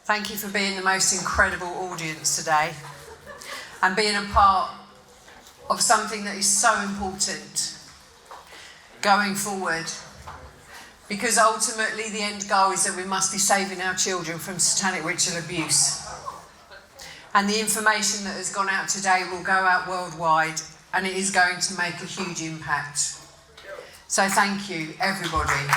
Thank you for being the most incredible audience today and being a part of something that is so important going forward, because ultimately the end goal is that we must be saving our children from satanic ritual abuse. And the information that has gone out today will go out worldwide, and it is going to make a huge impact. So thank you, everybody.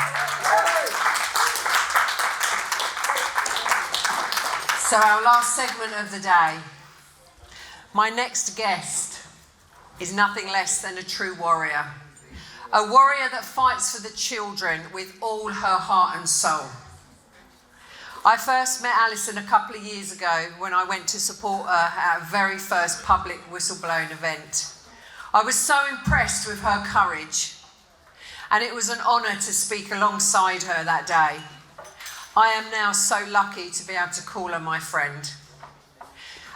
So our last segment of the day. My next guest is nothing less than a true warrior. A warrior that fights for the children with all her heart and soul. I first met Alison a couple of years ago when I went to support her at her very first public whistleblowing event. I was so impressed with her courage, and it was an honour to speak alongside her that day. I am now so lucky to be able to call her my friend.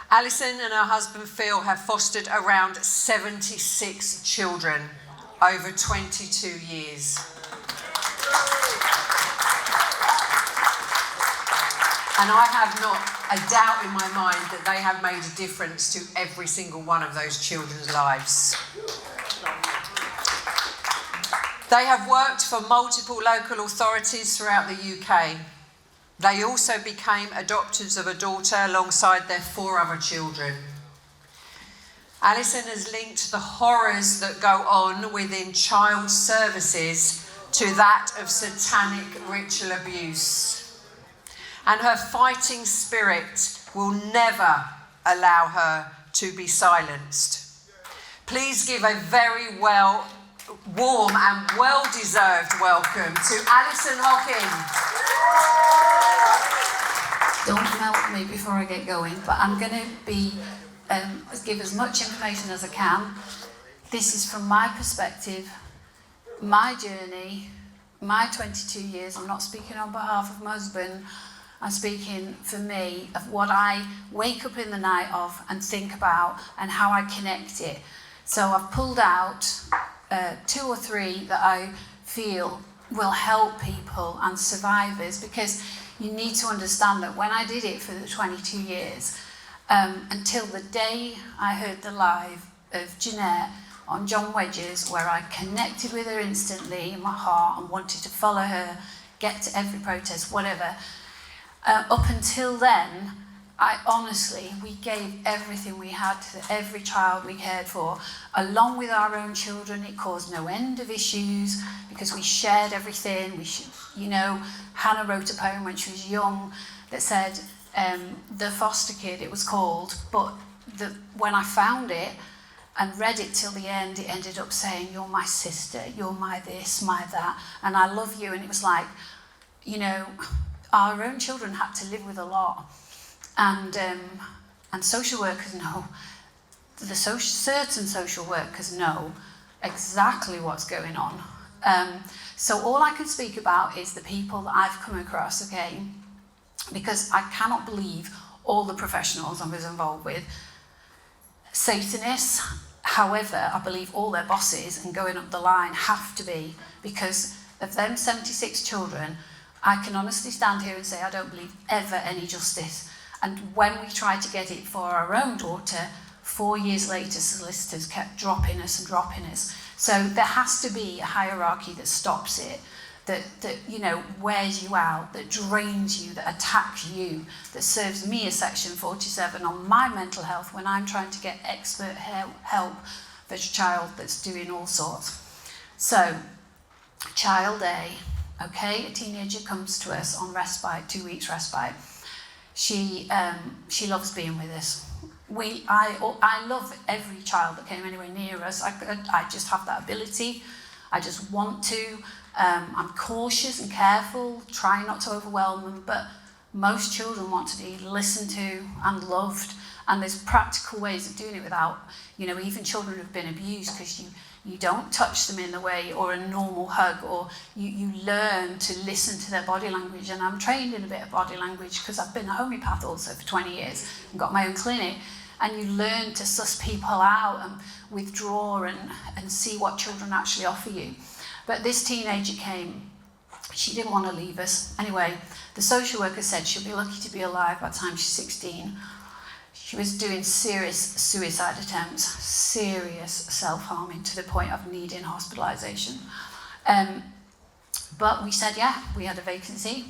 Alison and her husband Phil have fostered around 76 children over 22 years. And I have not a doubt in my mind that they have made a difference to every single one of those children's lives. They have worked for multiple local authorities throughout the UK. They also became adopters of a daughter alongside their 4 other children. Alison has linked the horrors that go on within child services to that of satanic ritual abuse. And her fighting spirit will never allow her to be silenced. Please give a very warm and well-deserved welcome to Alison Hocking. Don't melt me before I get going, but I'm going to give as much information as I can. This is from my perspective, my journey, my 22 years. I'm not speaking on behalf of my husband. I'm speaking for me of what I wake up in the night of and think about and how I connect it. So I've pulled out 2 or 3 that I feel will help people and survivors, because you need to understand that when I did it for the 22 years, until the day I heard the live of Jeanette on John Wedge's, where I connected with her instantly in my heart and wanted to follow her, get to every protest, whatever. Up until then, we gave everything we had to every child we cared for. Along with our own children, it caused no end of issues because we shared everything. Hannah wrote a poem when she was young that said, The Foster Kid, it was called, but when I found it and read it till the end, it ended up saying, you're my sister, you're my this, my that, and I love you. And it was like, our own children had to live with a lot. And social workers know, certain social workers know exactly what's going on. So all I can speak about is the people that I've come across, okay? Because I cannot believe all the professionals I was involved with. Satanists, however, I believe all their bosses and going up the line have to be, because of them 76 children, I can honestly stand here and say I don't believe ever any justice. And when we tried to get it for our own daughter, 4 years later, solicitors kept dropping us. So there has to be a hierarchy that stops it, that wears you out, that drains you, that attacks you, that serves me a Section 47 on my mental health when I'm trying to get expert help for a child that's doing all sorts. So, child A, okay, a teenager comes to us on respite, 2 weeks respite. She loves being with us. I love every child that came anywhere near us. I just have that ability. I just want to. I'm cautious and careful, try not to overwhelm them, but most children want to be listened to and loved, and there's practical ways of doing it without, even children who've been abused, because you don't touch them in the way or a normal hug, or you learn to listen to their body language. And I'm trained in a bit of body language because I've been a homeopath also for 20 years and got my own clinic. And you learn to suss people out and withdraw and see what children actually offer you. But this teenager came, She didn't want to leave us. Anyway, the social worker said she'll be lucky to be alive by the time she's 16. She was doing serious suicide attempts, serious self-harming to the point of needing hospitalisation. But we said, yeah, we had a vacancy.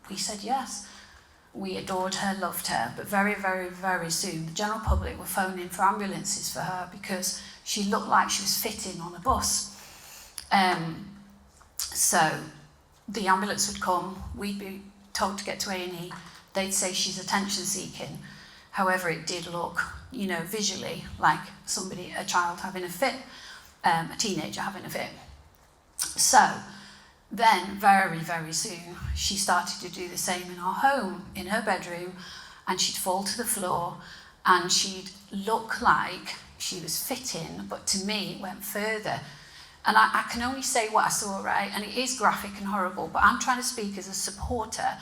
We said yes. We adored her, loved her, but very, very, very soon the general public were phoning for ambulances for her because she looked like she was fitting on a bus. So the ambulance would come, we'd be told to get to A&E, they'd say she's attention seeking. However, it did look, visually like a child having a fit, a teenager having a fit. So then, very, very soon, she started to do the same in our home, in her bedroom, and she'd fall to the floor, and she'd look like she was fitting, but to me, it went further. And I can only say what I saw, right? And it is graphic and horrible, but I'm trying to speak as a supporter,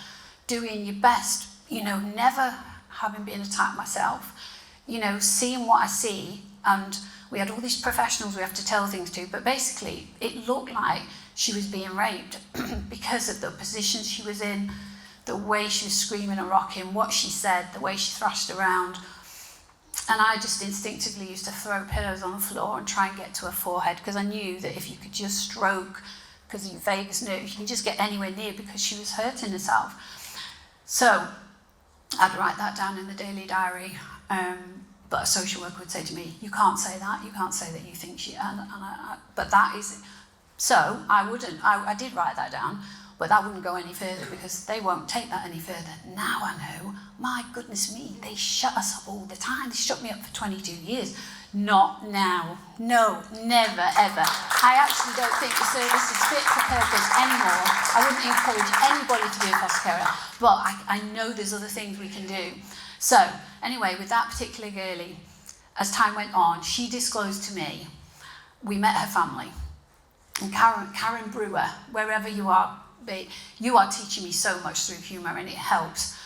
doing your best, never having been attacked myself, seeing what I see, and we had all these professionals we have to tell things to, but basically it looked like she was being raped because of the position she was in, the way she was screaming and rocking, what she said, the way she thrashed around. And I just instinctively used to throw pillows on the floor and try and get to her forehead, because I knew that if you could just stroke, because of your vagus nerve, you can just get anywhere near, because she was hurting herself. So I'd write that down in the daily diary, but a social worker would say to me, you can't say that you think she, but that is, so I did write that down, but that wouldn't go any further because they won't take that any further. Now I know, my goodness me, they shut us up all the time. They shut me up for 22 years. Not now. No, never, ever. I actually don't think the service is fit for purpose anymore. I wouldn't encourage anybody to be a foster carer, but I know there's other things we can do. So, anyway, with that particular girlie, as time went on, she disclosed to me, we met her family. And Karen Brewer, wherever you are teaching me so much through humour, and it helps.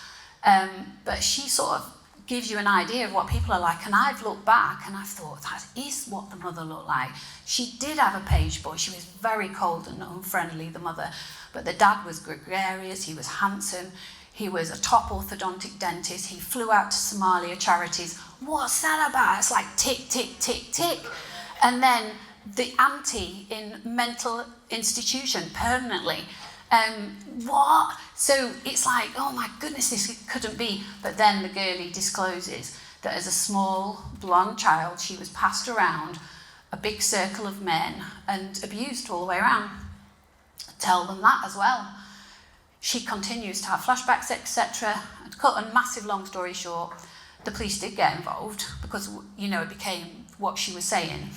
But she sort of gives you an idea of what people are like. And I've looked back and I've thought, that is what the mother looked like. She did have a page boy. She was very cold and unfriendly, the mother. But the dad was gregarious. He was handsome. He was a top orthodontic dentist. He flew out to Somalia charities. What's that about? It's like tick, tick, tick, tick. And then the auntie in mental institution permanently. What? So it's like, oh my goodness, this couldn't be. But then the girlie discloses that as a small blonde child, she was passed around a big circle of men and abused all the way around. Tell them that as well. She continues to have flashbacks, etc. And to cut a massive long story short, the police did get involved because, it became what she was saying.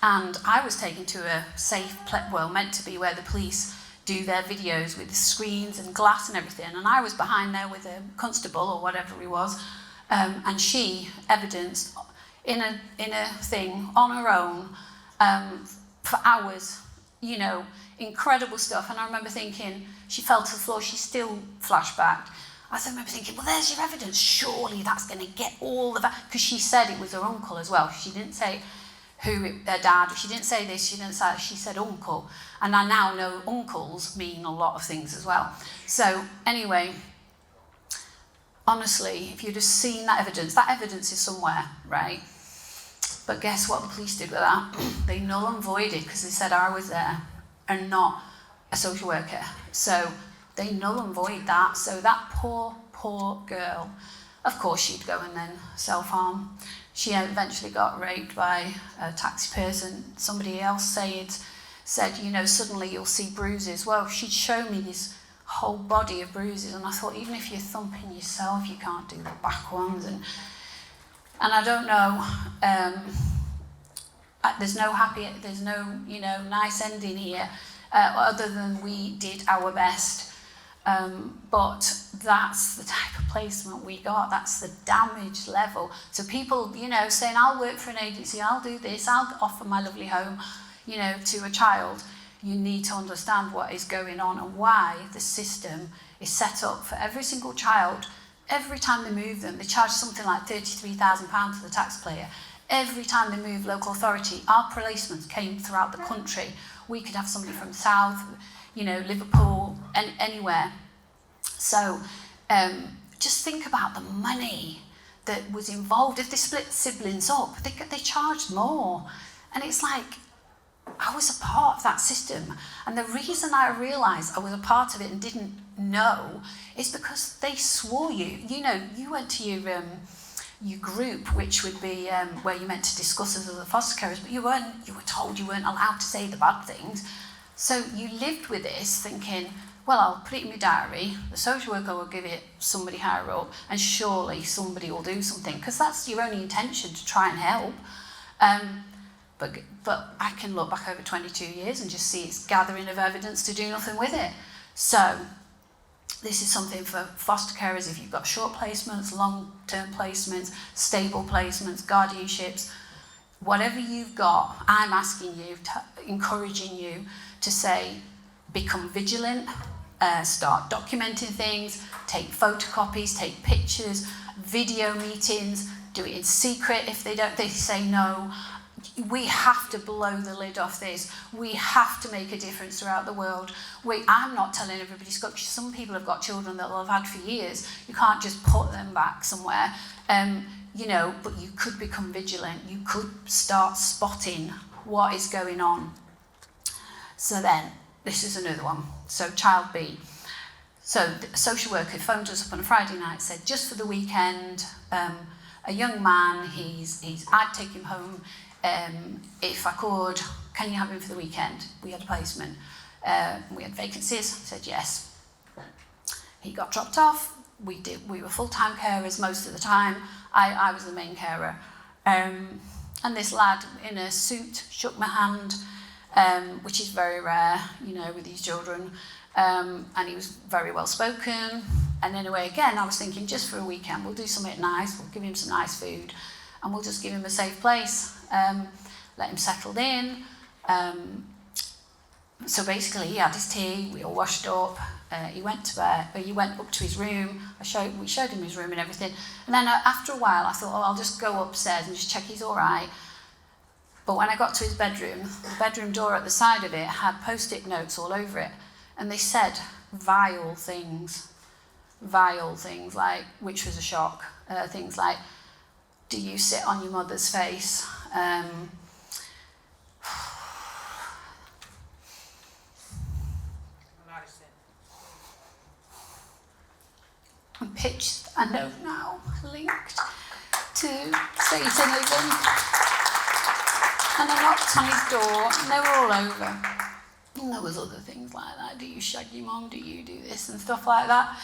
And I was taken to a safe, meant to be where the police do their videos with the screens and glass and everything. And I was behind there with a constable or whatever he was. And she evidenced in a thing on her own for hours, incredible stuff. And I remember thinking, she fell to the floor, she still flashbacked. I remember thinking, well, there's your evidence. Surely that's going to get all of that. Because she said it was her uncle as well. She didn't say their dad, she didn't say this, she didn't say that, she said uncle. And I now know uncles mean a lot of things as well. So anyway, honestly, if you'd have seen that evidence is somewhere, right? But guess what the police did with that? They null and voided, because they said I was there and not a social worker. So they null and void that. So that poor girl, of course she'd go and then self-harm. She eventually got raped by a taxi person. Somebody else said, suddenly you'll see bruises. Well, she'd show me this whole body of bruises, and I thought, even if you're thumping yourself, you can't do the back ones. And I don't know, there's no nice ending here, other than we did our best. But that's the type of placement we got. That's the damage level. So people, saying, I'll work for an agency, I'll do this, I'll offer my lovely home, to a child. You need to understand what is going on and why the system is set up for every single child. Every time they move them, they charge something like £33,000 to the taxpayer. Every time they move local authority, our placements came throughout the country. We could have somebody from South, Liverpool, anywhere. So just think about the money that was involved. If they split siblings up, they charged more. And it's like, I was a part of that system. And the reason I realised I was a part of it and didn't know is because they swore you. You went to your group, which would be where you meant to discuss as other foster carers, but you were told you weren't allowed to say the bad things. So you lived with this thinking, well, I'll put it in my diary, the social worker will give it somebody higher up, and surely somebody will do something, because that's your only intention, to try and help. But I can look back over 22 years and just see it's gathering of evidence to do nothing with it. So this is something for foster carers. If you've got short placements, long-term placements, stable placements, guardianships, whatever you've got, I'm asking you, encouraging you to say, become vigilant, start documenting things, take photocopies, take pictures, video meetings, do it in secret if they say no. We have to blow the lid off this. We have to make a difference throughout the world. I'm not telling everybody, some people have got children that they'll have had for years. You can't just put them back somewhere. But you could become vigilant. You could start spotting what is going on. So then, this is another one. So child B. So the social worker phoned us up on a Friday night, said just for the weekend, a young man, I'd take him home if I could. Can you have him for the weekend? We had a placement. We had vacancies. Said yes. He got dropped off. We were full-time carers most of the time. I was the main carer. And this lad in a suit shook my hand, which is very rare, with these children. And he was very well spoken. And anyway, again, I was thinking, just for a weekend, we'll do something nice. We'll give him some nice food, and we'll just give him a safe place. Let him settle in. So basically, he had his tea. We all washed up. He went to bed. He went up to his room. We showed him his room and everything. And then after a while, I thought, I'll just go upstairs and just check he's all right. But when I got to his bedroom, the bedroom door at the side of it had post-it notes all over it, and they said vile things, like, which was a shock. Things like, do you sit on your mother's face? And pitched a note now linked to Satan again. And I knocked on his door, and they were all over. And there was other things like that. Do you shag your mum? Do you do this? And stuff like that.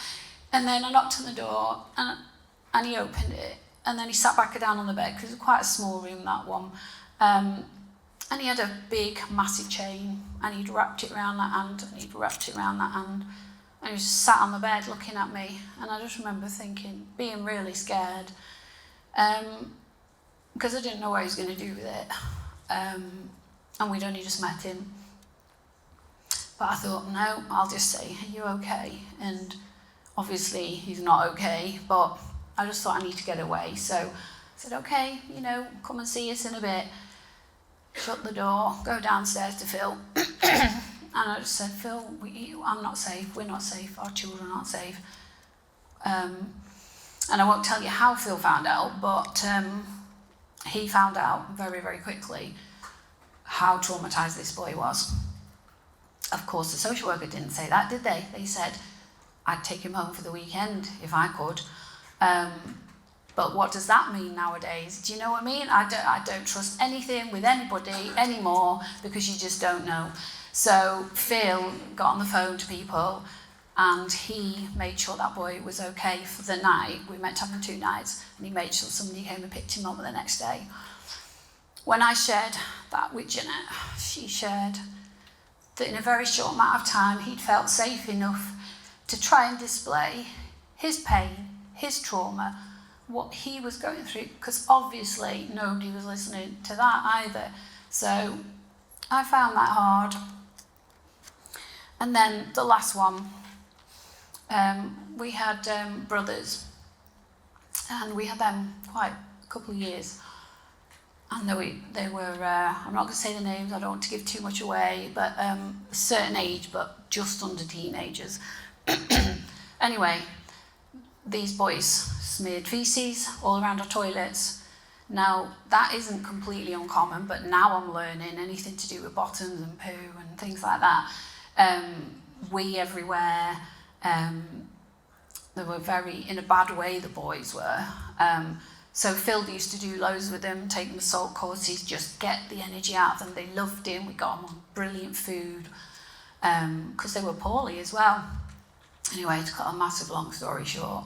And then I knocked on the door, and he opened it. And then he sat back down on the bed, because it was quite a small room, that one. And he had a big, massive chain, and he'd wrapped it around that hand, and he'd wrapped it around that hand. And he was just sat on the bed looking at me. And I just remember thinking, being really scared, because I didn't know what he was going to do with it. And we'd only just met him. But I thought, no, I'll just say, are you okay? And obviously he's not okay, but I just thought I need to get away. So I said, okay, come and see us in a bit. Shut the door, go downstairs to Phil. And I just said, Phil, I'm not safe, we're not safe, our children aren't safe. And I won't tell you how Phil found out, but he found out very, very quickly how traumatised this boy was. Of course, the social worker didn't say that, did they? They said, I'd take him home for the weekend if I could. But what does that mean nowadays? Do you know what I mean? I don't trust anything with anybody anymore, because you just don't know. So Phil got on the phone to people, and he made sure that boy was okay for the night. We meant to have him 2 nights, and he made sure somebody came and picked him up the next day. When I shared that with Jeanette, she shared that in a very short amount of time, he'd felt safe enough to try and display his pain, his trauma, what he was going through, because obviously nobody was listening to that either. So I found that hard. And then the last one, we had brothers, and we had them quite a couple of years. and they were, I'm not going to say the names, I don't want to give too much away, but a certain age, but just under teenagers. Anyway, these boys smeared feces all around our toilets. Now, that isn't completely uncommon, but now I'm learning anything to do with bottoms and poo and things like that. Wee everywhere. They were very, in a bad way, the boys were. So Phil used to do loads with them, take them assault courses, just get the energy out of them. They loved him. We got them on brilliant food because they were poorly as well. Anyway, to cut a massive long story short,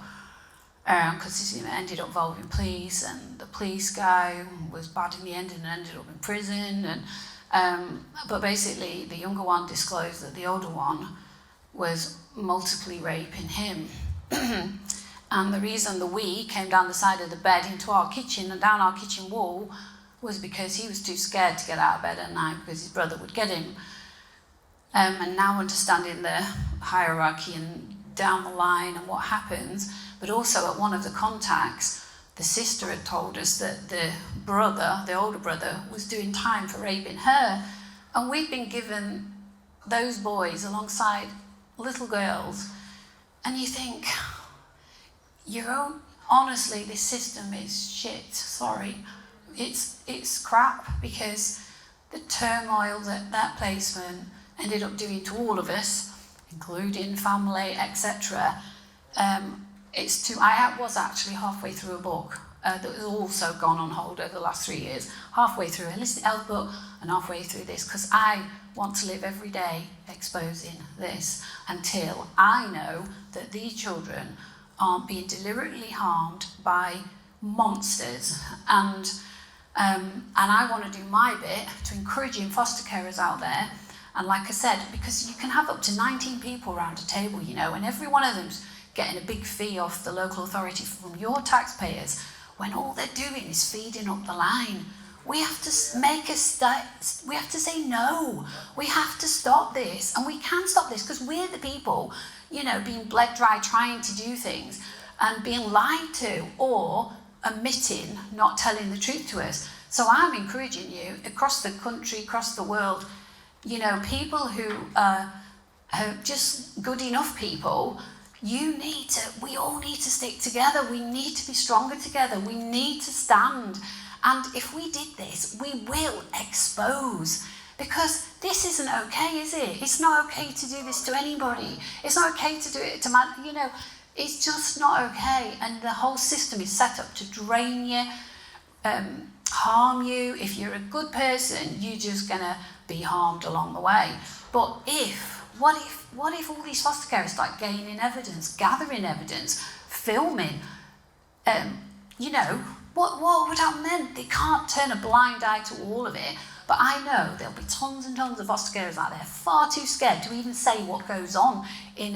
because it ended up involving police, and the police guy was bad in the end and ended up in prison. But basically, the younger one disclosed that the older one was multiply raping him. And the reason the wee came down the side of the bed into our kitchen and down our kitchen wall was because he was too scared to get out of bed at night because his brother would get him. And now understanding the hierarchy and down the line and what happens, but also at one of the contacts, the sister had told us that the brother, the older brother, was doing time for raping her. And we'd been given those boys alongside little girls. And you think, honestly, this system is shit, sorry. It's crap, because the turmoil that placement ended up doing to all of us, including family, etc. I was actually halfway through a book that has also gone on hold over the last 3 years, halfway through a holistic health book and halfway through this, because I want to live every day exposing this until I know that these children aren't being deliberately harmed by monsters. And I want to do my bit to encouraging foster carers out there. And like I said, because you can have up to 19 people around a table, and every one of them's getting a big fee off the local authority from your taxpayers, when all they're doing is feeding up the line. We have to we have to say no. We have to stop this, and we can stop this because we're the people, being bled dry trying to do things and being lied to or omitting, not telling the truth to us. So I'm encouraging you across the country, across the world, people who are just good enough people, we all need to stick together. We need to be stronger together. We need to stand. And if we did this, we will expose. Because this isn't okay, is it? It's not okay to do this to anybody. It's not okay to do it to it's just not okay. And the whole system is set up to drain you, harm you. If you're a good person, you're just going to be harmed along the way. But what if all these foster carers start gaining evidence, gathering evidence, filming, what would happen then? They can't turn a blind eye to all of it. But I know there'll be tons and tons of foster carers out there far too scared to even say what goes on in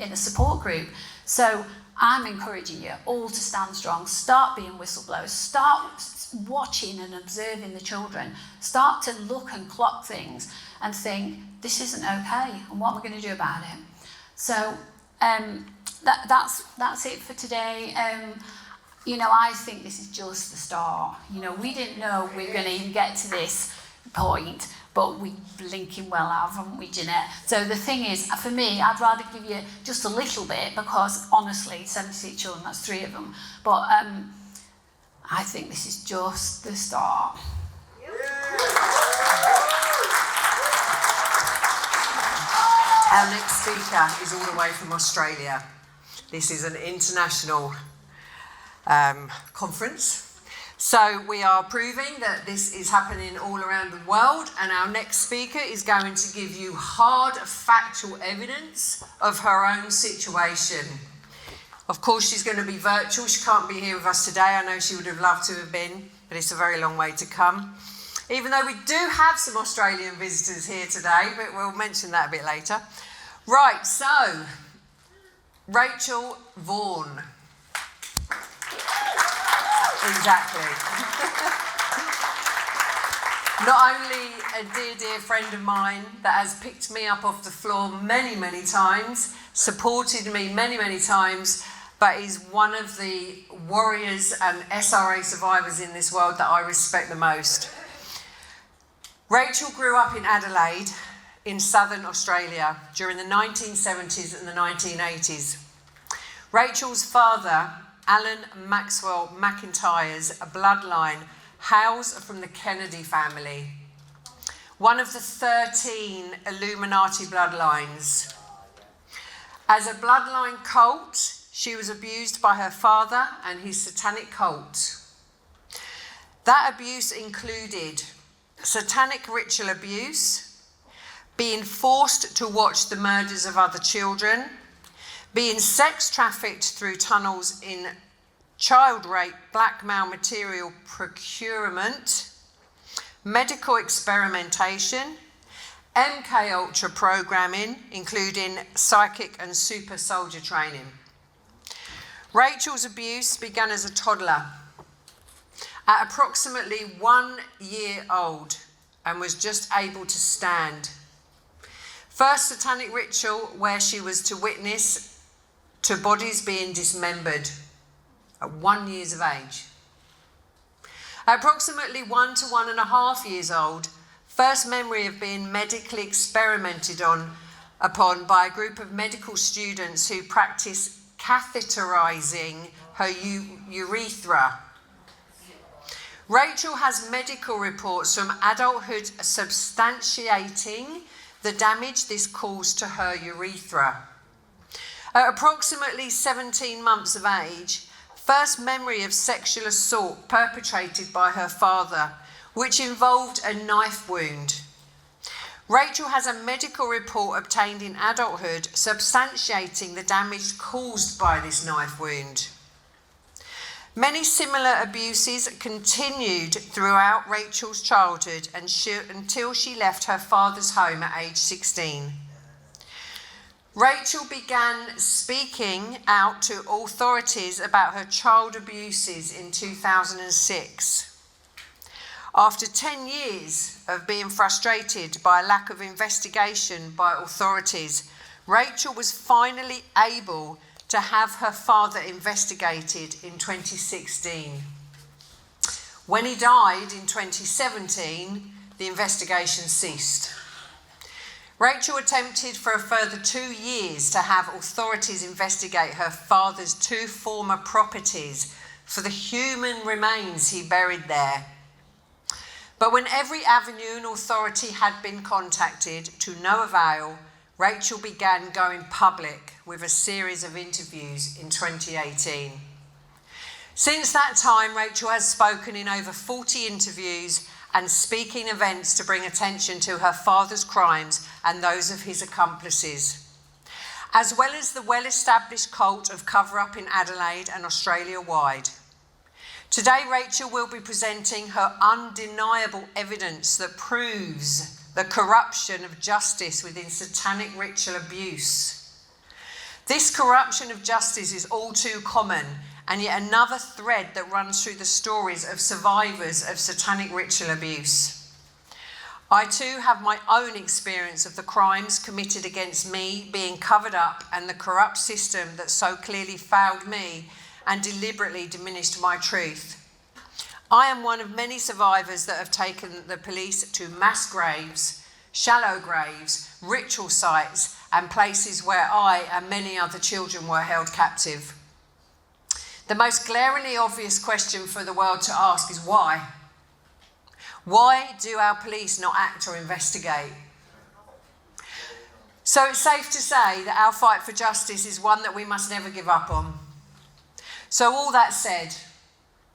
a support group. So I'm encouraging you all to stand strong, start being whistleblowers, start watching and observing the children, start to look and clock things and think, this isn't okay, and what am I going to do about it? So that's it for today. I think this is just the start. We didn't know we were going to even get to this point, but we blinking well have, haven't we, Jeanette? So the thing is, for me, I'd rather give you just a little bit, because honestly, 76 children, that's 3 of them. But I think this is just the start. Our next speaker is all the way from Australia. This is an international conference. So we are proving that this is happening all around the world, and our next speaker is going to give you hard factual evidence of her own situation. Of course, she's going to be virtual. She can't be here with us today. I know she would have loved to have been, but it's a very long way to come. Even though we do have some Australian visitors here today, but we'll mention that a bit later. Right, so, Rachel Vaughan. Exactly. Not only a dear friend of mine that has picked me up off the floor many, many times, supported me many, many times, but is one of the warriors and SRA survivors in this world that I respect the most. Rachel grew up in Adelaide in southern Australia during the 1970s and the 1980s. Rachel's father, Alan Maxwell McIntyre's bloodline, hails from the Kennedy family, one of the 13 Illuminati bloodlines. As a bloodline cult, she was abused by her father and his satanic cult. That abuse included satanic ritual abuse, being forced to watch the murders of other children, being sex trafficked through tunnels in child rape, blackmail material procurement, medical experimentation, MK Ultra programming, including psychic and super soldier training. Rachel's abuse began as a toddler, at approximately 1 year old, and was just able to stand. First satanic ritual where she was to witness to bodies being dismembered at 1 year of age. At approximately 1 to 1.5 years old, first memory of being medically experimented upon by a group of medical students who practice catheterizing her urethra. Rachel has medical reports from adulthood substantiating the damage this caused to her urethra. At approximately 17 months of age, first memory of sexual assault perpetrated by her father, which involved a knife wound. Rachel has a medical report obtained in adulthood substantiating the damage caused by this knife wound. Many similar abuses continued throughout Rachel's childhood until she left her father's home at age 16. Rachel began speaking out to authorities about her child abuses in 2006. After 10 years of being frustrated by a lack of investigation by authorities, Rachel was finally able to have her father investigated in 2016. When he died in 2017, the investigation ceased. Rachel attempted for a further 2 years to have authorities investigate her father's 2 former properties for the human remains he buried there. But when every avenue and authority had been contacted to no avail, Rachel began going public with a series of interviews in 2018. Since that time, Rachel has spoken in over 40 interviews and speaking events to bring attention to her father's crimes and those of his accomplices, as well as the well-established cult of cover-up in Adelaide and Australia-wide. Today, Rachel will be presenting her undeniable evidence that proves the corruption of justice within satanic ritual abuse. This corruption of justice is all too common, and yet another thread that runs through the stories of survivors of satanic ritual abuse. I too have my own experience of the crimes committed against me being covered up and the corrupt system that so clearly failed me and deliberately diminished my truth. I am one of many survivors that have taken the police to mass graves, shallow graves, ritual sites, and places where I and many other children were held captive. The most glaringly obvious question for the world to ask is why? Why do our police not act or investigate? So it's safe to say that our fight for justice is one that we must never give up on. So all that said,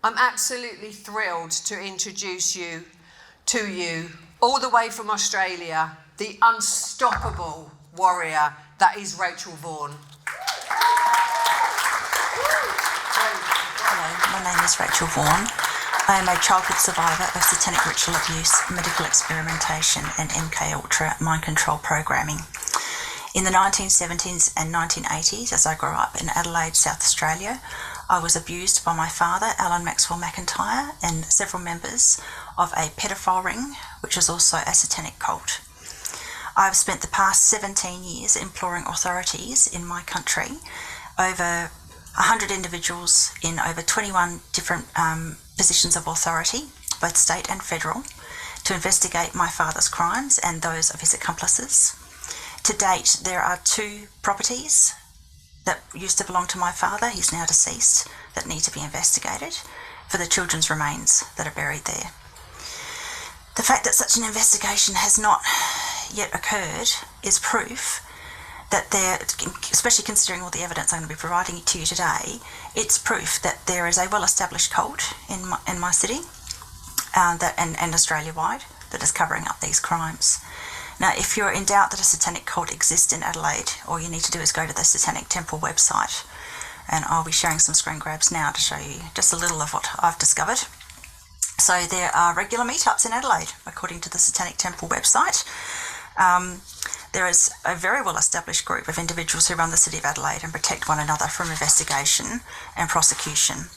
I'm absolutely thrilled to introduce you to you, all the way from Australia, the unstoppable warrior that is Rachel Vaughan. Hello, my name is Rachel Vaughan. I am a childhood survivor of satanic ritual abuse, medical experimentation and MK Ultra mind control programming. In the 1970s and 1980s, as I grew up in Adelaide, South Australia, I was abused by my father, Alan Maxwell McIntyre, and several members of a pedophile ring, which is also a satanic cult. I have spent the past 17 years imploring authorities in my country over 100 individuals in over 21 different positions of authority, both state and federal, to investigate my father's crimes and those of his accomplices. To date, there are 2 properties that used to belong to my father, he's now deceased, that need to be investigated for the children's remains that are buried there. The fact that such an investigation has not yet occurred is proof that there, especially considering all the evidence I'm going to be providing to you today, it's proof that there is a well-established cult in my city and Australia-wide that is covering up these crimes. Now, if you're in doubt that a satanic cult exists in Adelaide, all you need to do is go to the Satanic Temple website, and I'll be sharing some screen grabs now to show you just a little of what I've discovered. So there are regular meetups in Adelaide, according to the Satanic Temple website. There is a very well-established group of individuals who run the City of Adelaide and protect one another from investigation and prosecution.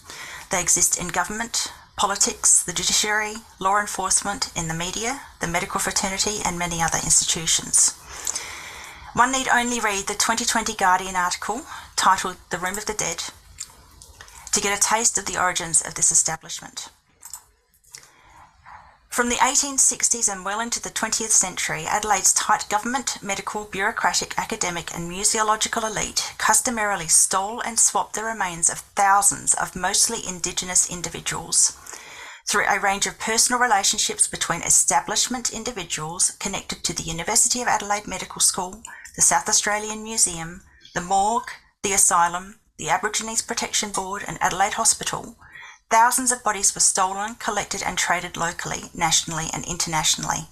They exist in government, politics, the judiciary, law enforcement, in the media, the medical fraternity, and many other institutions. One need only read the 2020 Guardian article titled "The Room of the Dead" to get a taste of the origins of this establishment. From the 1860s and well into the 20th century, Adelaide's tight government, medical, bureaucratic, academic and museological elite customarily stole and swapped the remains of thousands of mostly Indigenous individuals through a range of personal relationships between establishment individuals connected to the University of Adelaide Medical School, the South Australian Museum, the morgue, the asylum, the Aborigines Protection Board and Adelaide Hospital. Thousands of bodies were stolen, collected and traded locally, nationally and internationally.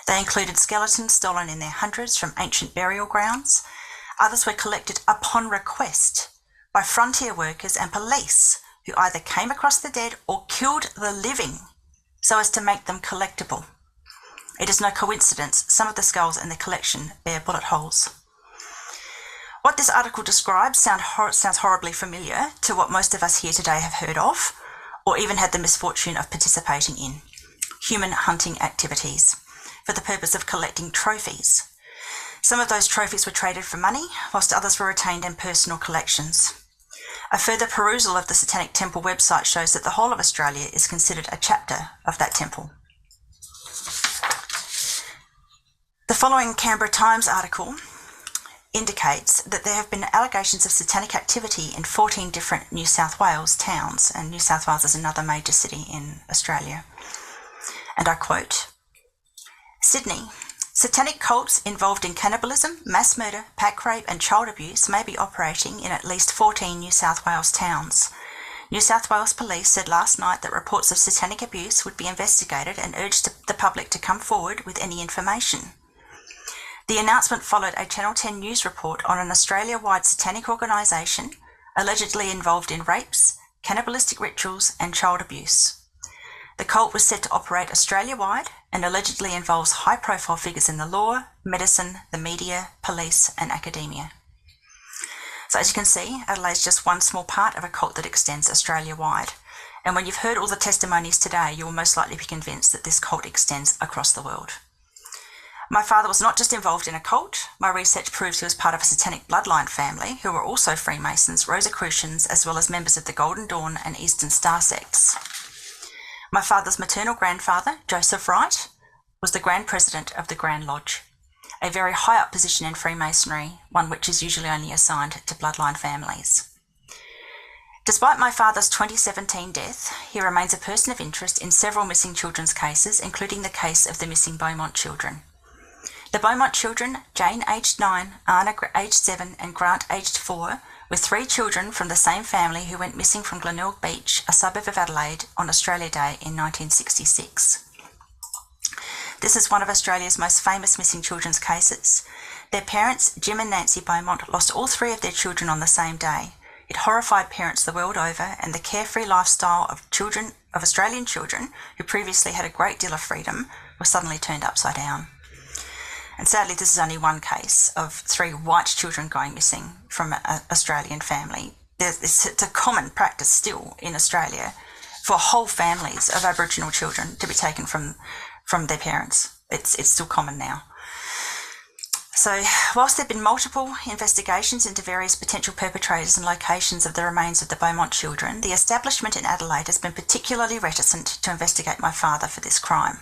They included skeletons stolen in their hundreds from ancient burial grounds. Others were collected upon request by frontier workers and police who either came across the dead or killed the living so as to make them collectible. It is no coincidence some of the skulls in the collection bear bullet holes. What this article describes sounds horribly familiar to what most of us here today have heard of, or even had the misfortune of participating in: human hunting activities for the purpose of collecting trophies. Some of those trophies were traded for money, whilst others were retained in personal collections. A further perusal of the Satanic Temple website shows that the whole of Australia is considered a chapter of that temple. The following Canberra Times article indicates that there have been allegations of satanic activity in 14 different New South Wales towns, and New South Wales is another major city in Australia. And I quote, "Sydney, satanic cults involved in cannibalism, mass murder, pack rape and child abuse may be operating in at least 14 New South Wales towns. New South Wales Police said last night that reports of satanic abuse would be investigated and urged the public to come forward with any information. The announcement followed a Channel 10 news report on an Australia-wide satanic organisation allegedly involved in rapes, cannibalistic rituals and child abuse. The cult was said to operate Australia-wide and allegedly involves high-profile figures in the law, medicine, the media, police and academia." So as you can see, Adelaide is just one small part of a cult that extends Australia-wide. And when you've heard all the testimonies today, you will most likely be convinced that this cult extends across the world. My father was not just involved in a cult. My research proves he was part of a satanic bloodline family who were also Freemasons, Rosicrucians, as well as members of the Golden Dawn and Eastern Star sects. My father's maternal grandfather, Joseph Wright, was the Grand President of the Grand Lodge, a very high up position in Freemasonry, one which is usually only assigned to bloodline families. Despite my father's 2017 death, he remains a person of interest in several missing children's cases, including the case of the missing Beaumont children. The Beaumont children, Jane aged 9, Anna aged 7 and Grant aged 4, were 3 children from the same family who went missing from Glenelg Beach, a suburb of Adelaide, on Australia Day in 1966. This is one of Australia's most famous missing children's cases. Their parents, Jim and Nancy Beaumont, lost all 3 of their children on the same day. It horrified parents the world over, and the carefree lifestyle of Australian children, who previously had a great deal of freedom, was suddenly turned upside down. And sadly, this is only one case of 3 white children going missing from an Australian family. It's a common practice still in Australia for whole families of Aboriginal children to be taken from their parents. It's still common now. So, whilst there have been multiple investigations into various potential perpetrators and locations of the remains of the Beaumont children, the establishment in Adelaide has been particularly reticent to investigate my father for this crime.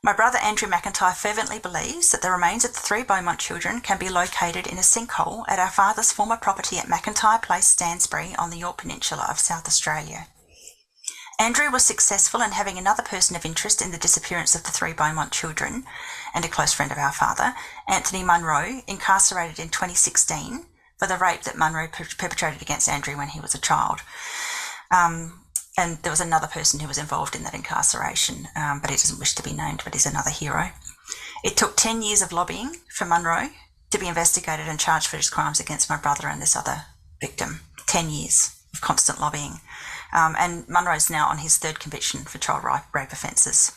My brother Andrew McIntyre fervently believes that the remains of the 3 Beaumont children can be located in a sinkhole at our father's former property at McIntyre Place, Stansbury, on the Yorke Peninsula of South Australia. Andrew was successful in having another person of interest in the disappearance of the 3 Beaumont children, and a close friend of our father, Anthony Munro, incarcerated in 2016 for the rape that Munro perpetrated against Andrew when he was a child. And there was another person who was involved in that incarceration, but he doesn't wish to be named, but he's another hero. It took 10 years of lobbying for Munro to be investigated and charged for his crimes against my brother and this other victim. 10 years of constant lobbying. And Munro's now on his 3rd conviction for child rape offences.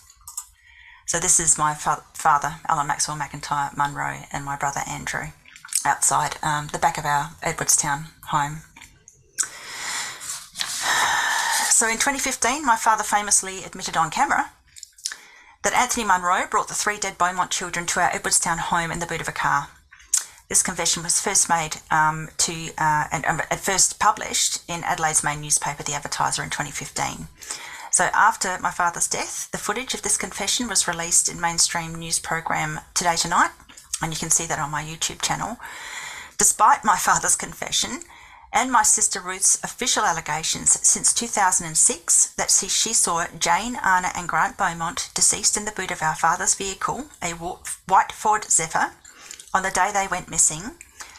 So this is my father, Alan Maxwell McIntyre Munro, and my brother Andrew, outside the back of our Edwardstown home. So in 2015, my father famously admitted on camera that Anthony Munro brought the 3 dead Beaumont children to our Edwardstown home in the boot of a car. This confession was first made and at first published in Adelaide's main newspaper, The Advertiser, in 2015. So after my father's death, the footage of this confession was released in mainstream news program Today Tonight, and you can see that on my YouTube channel. Despite my father's confession and my sister Ruth's official allegations since 2006 that she saw Jane, Anna and Grant Beaumont deceased in the boot of our father's vehicle, a white Ford Zephyr, on the day they went missing,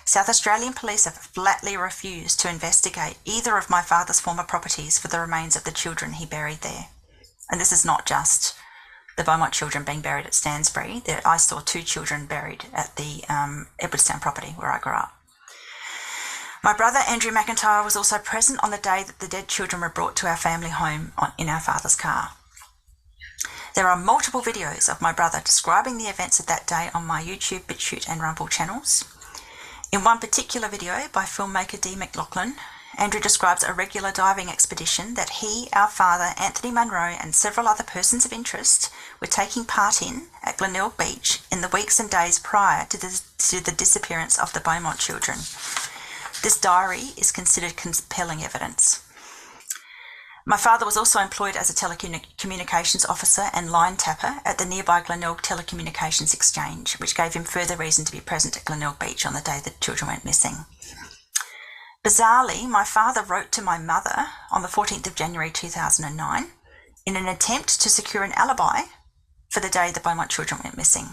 South Australian police have flatly refused to investigate either of my father's former properties for the remains of the children he buried there. And this is not just the Beaumont children being buried at Stansbury. I saw 2 children buried at the Edwardstown property where I grew up. My brother Andrew McIntyre was also present on the day that the dead children were brought to our family home in our father's car. There are multiple videos of my brother describing the events of that day on my YouTube, BitChute and Rumble channels. In one particular video by filmmaker Dee McLaughlin, Andrew describes a regular diving expedition that he, our father, Anthony Munro and several other persons of interest were taking part in at Glenelg Beach in the weeks and days prior to the disappearance of the Beaumont children. This diary is considered compelling evidence. My father was also employed as a telecommunications officer and line tapper at the nearby Glenelg Telecommunications Exchange, which gave him further reason to be present at Glenelg Beach on the day the children went missing. Bizarrely, my father wrote to my mother on the 14th of January 2009 in an attempt to secure an alibi for the day the Beaumont children went missing.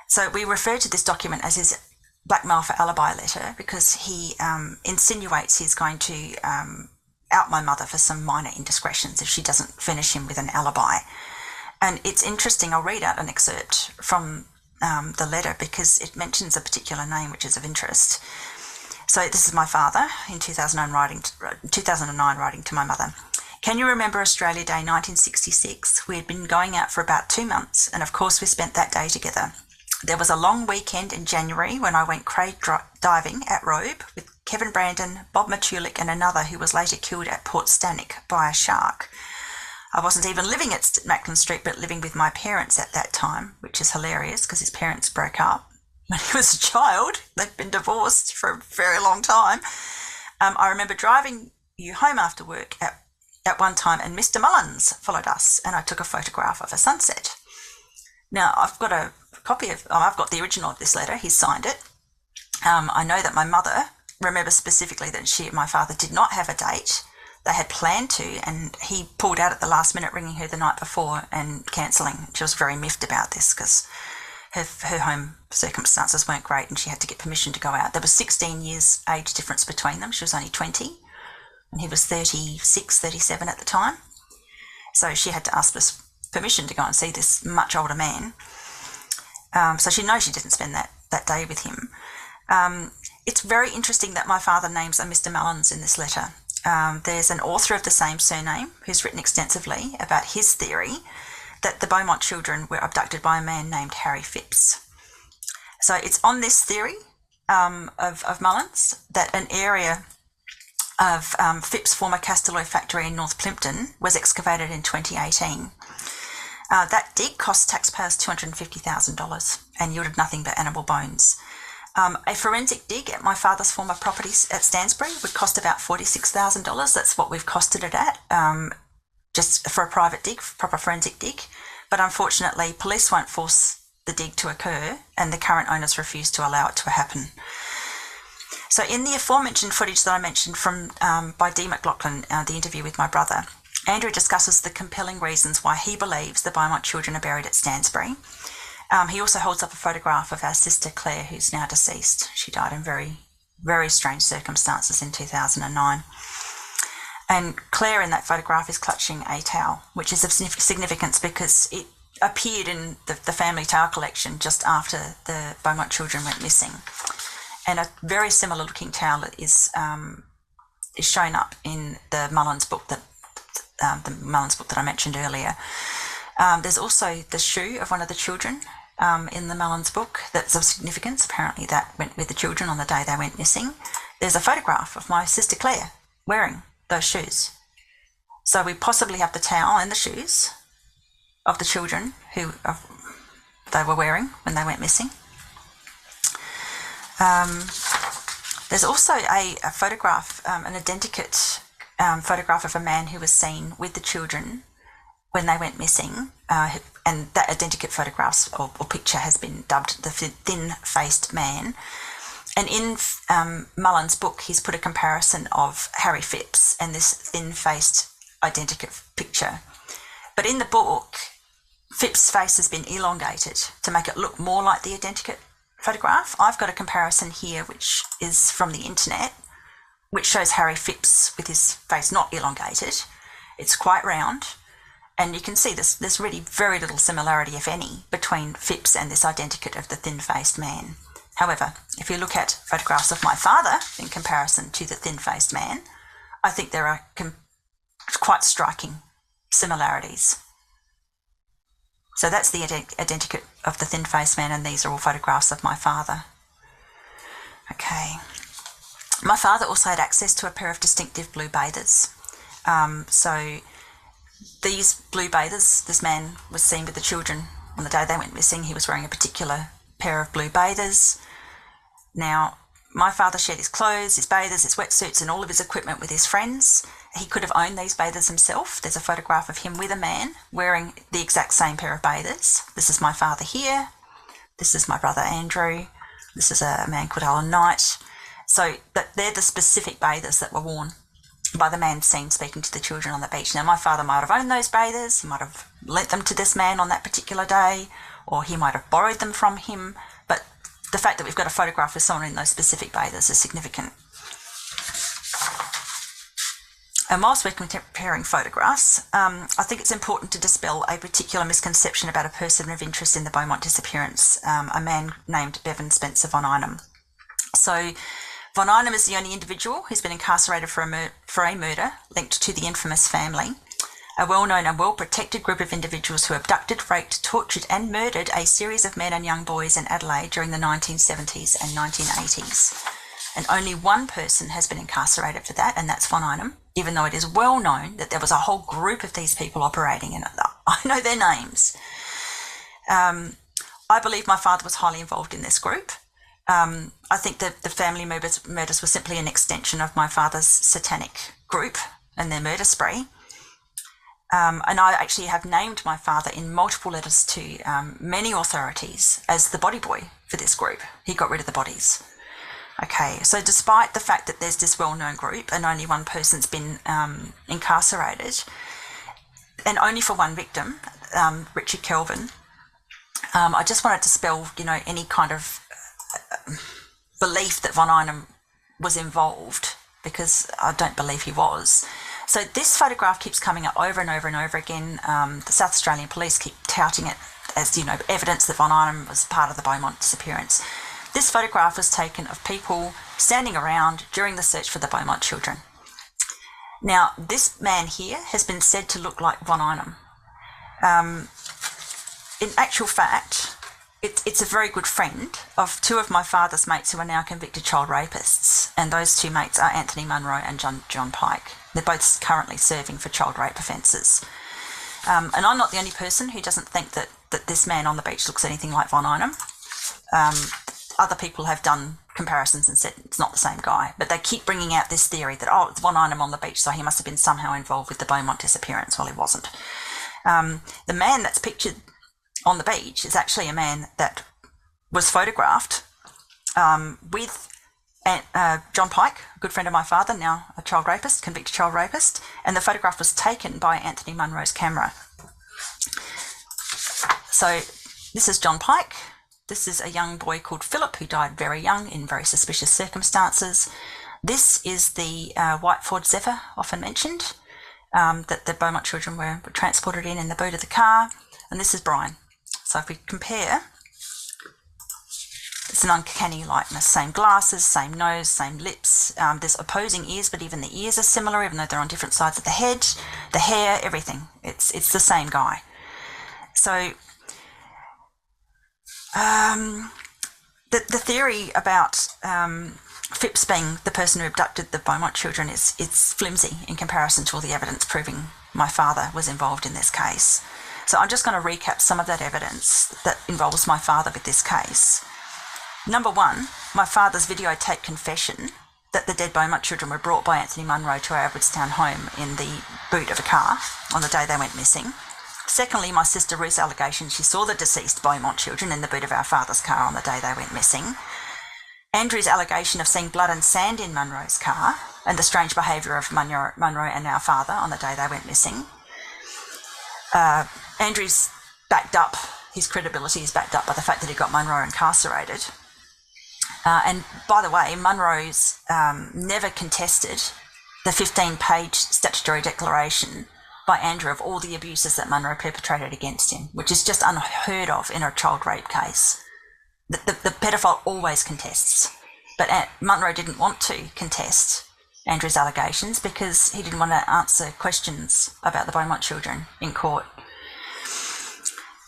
So we refer to this document as his blackmail for alibi letter because he insinuates he's going to out my mother for some minor indiscretions if she doesn't furnish him with an alibi. And it's interesting, I'll read out an excerpt from the letter because it mentions a particular name which is of interest. So this is my father in 2009 writing to my mother. Can you remember Australia Day 1966? We had been going out for about 2 months and of course we spent that day together. There was a long weekend in January when I went craig diving at Robe with Kevin Brandon, Bob Matulik and another who was later killed at Port Stanek by a shark. I wasn't even living at Macklin Street but living with my parents at that time, which is hilarious because his parents broke up when he was a child. They'd been divorced for a very long time. I remember driving you home after work at one time and Mr. Mullins followed us and I took a photograph of a sunset. Now, I've got I've got the original of this letter. He signed it. I know that my mother remembers specifically that my father did not have a date. They had planned to, and he pulled out at the last minute, ringing her the night before and cancelling. She was very miffed about this because her home circumstances weren't great and she had to get permission to go out. There was 16 years age difference between them. She was only 20 and he was 36, 37 at the time. So she had to ask for permission to go and see this much older man. So she knows she didn't spend that day with him. It's very interesting that my father names a Mr. Mullins in this letter. There's an author of the same surname who's written extensively about his theory that the Beaumont children were abducted by a man named Harry Phipps. So it's on this theory of Mullins that an area of Phipps' former Castilloy factory in North Plympton was excavated in 2018. That dig cost taxpayers $250,000 and yielded nothing but animal bones. A forensic dig at my father's former properties at Stansbury would cost about $46,000. That's what we've costed it at, just for a private dig, proper forensic dig. But unfortunately, police won't force the dig to occur, and the current owners refuse to allow it to happen. So in the aforementioned footage that I mentioned from by Dee McLaughlin, the interview with my brother, Andrew discusses the compelling reasons why he believes the Beaumont children are buried at Stansbury. He also holds up a photograph of our sister Claire, who's now deceased. She died in very, very strange circumstances in 2009. And Claire in that photograph is clutching a towel, which is of significance because it appeared in the family towel collection just after the Beaumont children went missing. And a very similar looking towel is shown up in the Mullins book that I mentioned earlier. There's also the shoe of one of the children in the Mullins book that's of significance. Apparently that went with the children on the day they went missing. There's a photograph of my sister Claire wearing those shoes. So we possibly have the towel and the shoes of the children who they were wearing when they went missing. There's also a photograph, an identikit photograph of a man who was seen with the children when they went missing, and that identikit photograph or picture has been dubbed the thin-faced man. And in Mullen's book, he's put a comparison of Harry Phipps and this thin-faced identikit picture. But in the book, Phipps' face has been elongated to make it look more like the identikit photograph. I've got a comparison here, which is from the internet, which shows Harry Phipps with his face not elongated. It's quite round. And you can see there's really very little similarity, if any, between Phipps and this identikit of the thin-faced man. However, if you look at photographs of my father in comparison to the thin-faced man, I think there are quite striking similarities. So that's the identikit of the thin-faced man, and these are all photographs of my father. Okay. My father also had access to a pair of distinctive blue bathers. So these blue bathers, this man was seen with the children on the day they went missing. He was wearing a particular pair of blue bathers. Now, my father shared his clothes, his bathers, his wetsuits and all of his equipment with his friends. He could have owned these bathers himself. There's a photograph of him with a man wearing the exact same pair of bathers. This is my father here. This is my brother Andrew. This is a man called Alan Knight. So they're the specific bathers that were worn by the man seen speaking to the children on the beach. Now, my father might have owned those bathers. He might have lent them to this man on that particular day, or he might have borrowed them from him. But the fact that we've got a photograph of someone in those specific bathers is significant. And whilst we're comparing photographs, I think it's important to dispel a particular misconception about a person of interest in the Beaumont disappearance, a man named Bevan Spencer von Einem. So von Einem is the only individual who's been incarcerated for a murder linked to the infamous family, a well-known and well-protected group of individuals who abducted, raped, tortured and murdered a series of men and young boys in Adelaide during the 1970s and 1980s. And only one person has been incarcerated for that, and that's von Einem, even though it is well known that there was a whole group of these people operating, and I know their names. I believe my father was highly involved in this group. I think that the family murders were simply an extension of my father's satanic group and their murder spree. And I actually have named my father in multiple letters to many authorities as the body boy for this group. He got rid of the bodies. Okay, so despite the fact that there's this well-known group and only one person's been incarcerated, and only for one victim, Richard Kelvin, I just wanted to dispel, any kind of belief that von Einem was involved, because I don't believe he was. So this photograph keeps coming up over and over and over again. The South Australian Police keep touting it as, evidence that von Einem was part of the Beaumont disappearance. This photograph was taken of people standing around during the search for the Beaumont children. Now, this man here has been said to look like von Einem. In actual fact, it's a very good friend of two of my father's mates who are now convicted child rapists, and those two mates are Anthony Munro and John Pike. They're both currently serving for child rape offences. And I'm not the only person who doesn't think that this man on the beach looks anything like Von Einem. Other people have done comparisons and said it's not the same guy, but they keep bringing out this theory that, oh, it's Von Einem on the beach, so he must have been somehow involved with the Beaumont disappearance. Well, he wasn't. The man that's pictured on the beach is actually a man that was photographed with John Pike, a good friend of my father, now a child rapist, convicted child rapist, and the photograph was taken by Anthony Munro's camera. So this is John Pike. This is a young boy called Philip who died very young in very suspicious circumstances. This is the white Ford Zephyr, often mentioned, that the Beaumont children were transported in the boot of the car. And this is Brian. So if we compare, it's an uncanny likeness. Same glasses, same nose, same lips. There's opposing ears, but even the ears are similar, even though they're on different sides of the head. The hair, everything. It's the same guy. So the theory about Phipps being the person who abducted the Beaumont children it's flimsy in comparison to all the evidence proving my father was involved in this case. So I'm just going to recap some of that evidence that involves my father with this case. Number one, my father's videotaped confession that the dead Beaumont children were brought by Anthony Munro to our Edwardstown home in the boot of a car on the day they went missing. Secondly, my sister Ruth's allegation she saw the deceased Beaumont children in the boot of our father's car on the day they went missing. Andrew's allegation of seeing blood and sand in Munro's car and the strange behaviour of Munro and our father on the day they went missing. Andrew's backed up, his credibility is backed up by the fact that he got Munro incarcerated. And by the way, Munro's never contested the 15-page statutory declaration by Andrew of all the abuses that Munro perpetrated against him, which is just unheard of in a child rape case. The pedophile always contests, but Munro didn't want to contest Andrew's allegations because he didn't want to answer questions about the Beaumont children in court.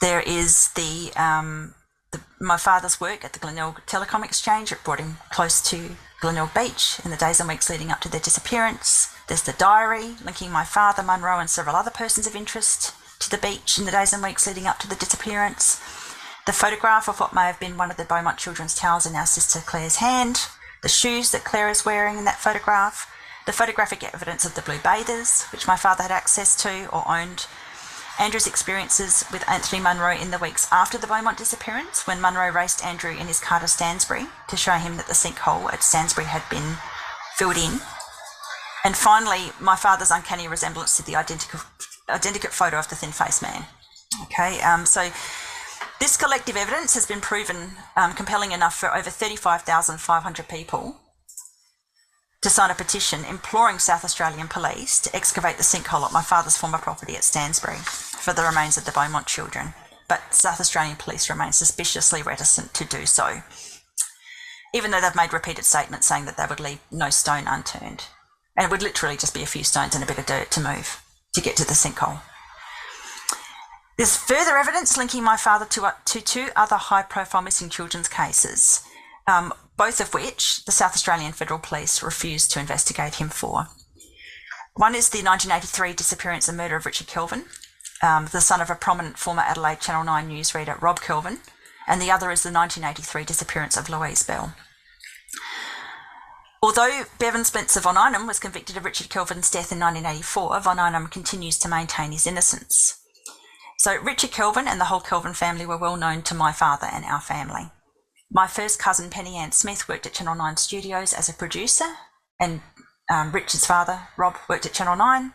There is my father's work at the Glenelg Telecom Exchange. It brought him close to Glenelg Beach in the days and weeks leading up to their disappearance. There's the diary linking my father, Munro, and several other persons of interest to the beach in the days and weeks leading up to the disappearance. The photograph of what may have been one of the Beaumont children's towels in our sister Claire's hand. The shoes that Claire is wearing in that photograph. The photographic evidence of the blue bathers, which my father had access to or owned. Andrew's experiences with Anthony Munro in the weeks after the Beaumont disappearance, when Munro raced Andrew in his car to Stansbury to show him that the sinkhole at Stansbury had been filled in. And finally, my father's uncanny resemblance to the identical photo of the thin-faced man. Okay, so this collective evidence has been proven compelling enough for over 35,500 people to sign a petition imploring South Australian police to excavate the sinkhole at my father's former property at Stansbury for the remains of the Beaumont children. But South Australian police remain suspiciously reticent to do so, even though they've made repeated statements saying that they would leave no stone unturned. And it would literally just be a few stones and a bit of dirt to move to get to the sinkhole. There's further evidence linking my father to two other high-profile missing children's cases, both of which the South Australian Federal Police refused to investigate him for. One is the 1983 disappearance and murder of Richard Kelvin, the son of a prominent former Adelaide Channel 9 newsreader, Rob Kelvin, and the other is the 1983 disappearance of Louise Bell. Although Bevan Spencer Von Einem was convicted of Richard Kelvin's death in 1984, Von Einem continues to maintain his innocence. So Richard Kelvin and the whole Kelvin family were well known to my father and our family. My first cousin, Penny Ann Smith, worked at Channel 9 Studios as a producer, and Richard's father, Rob, worked at Channel 9.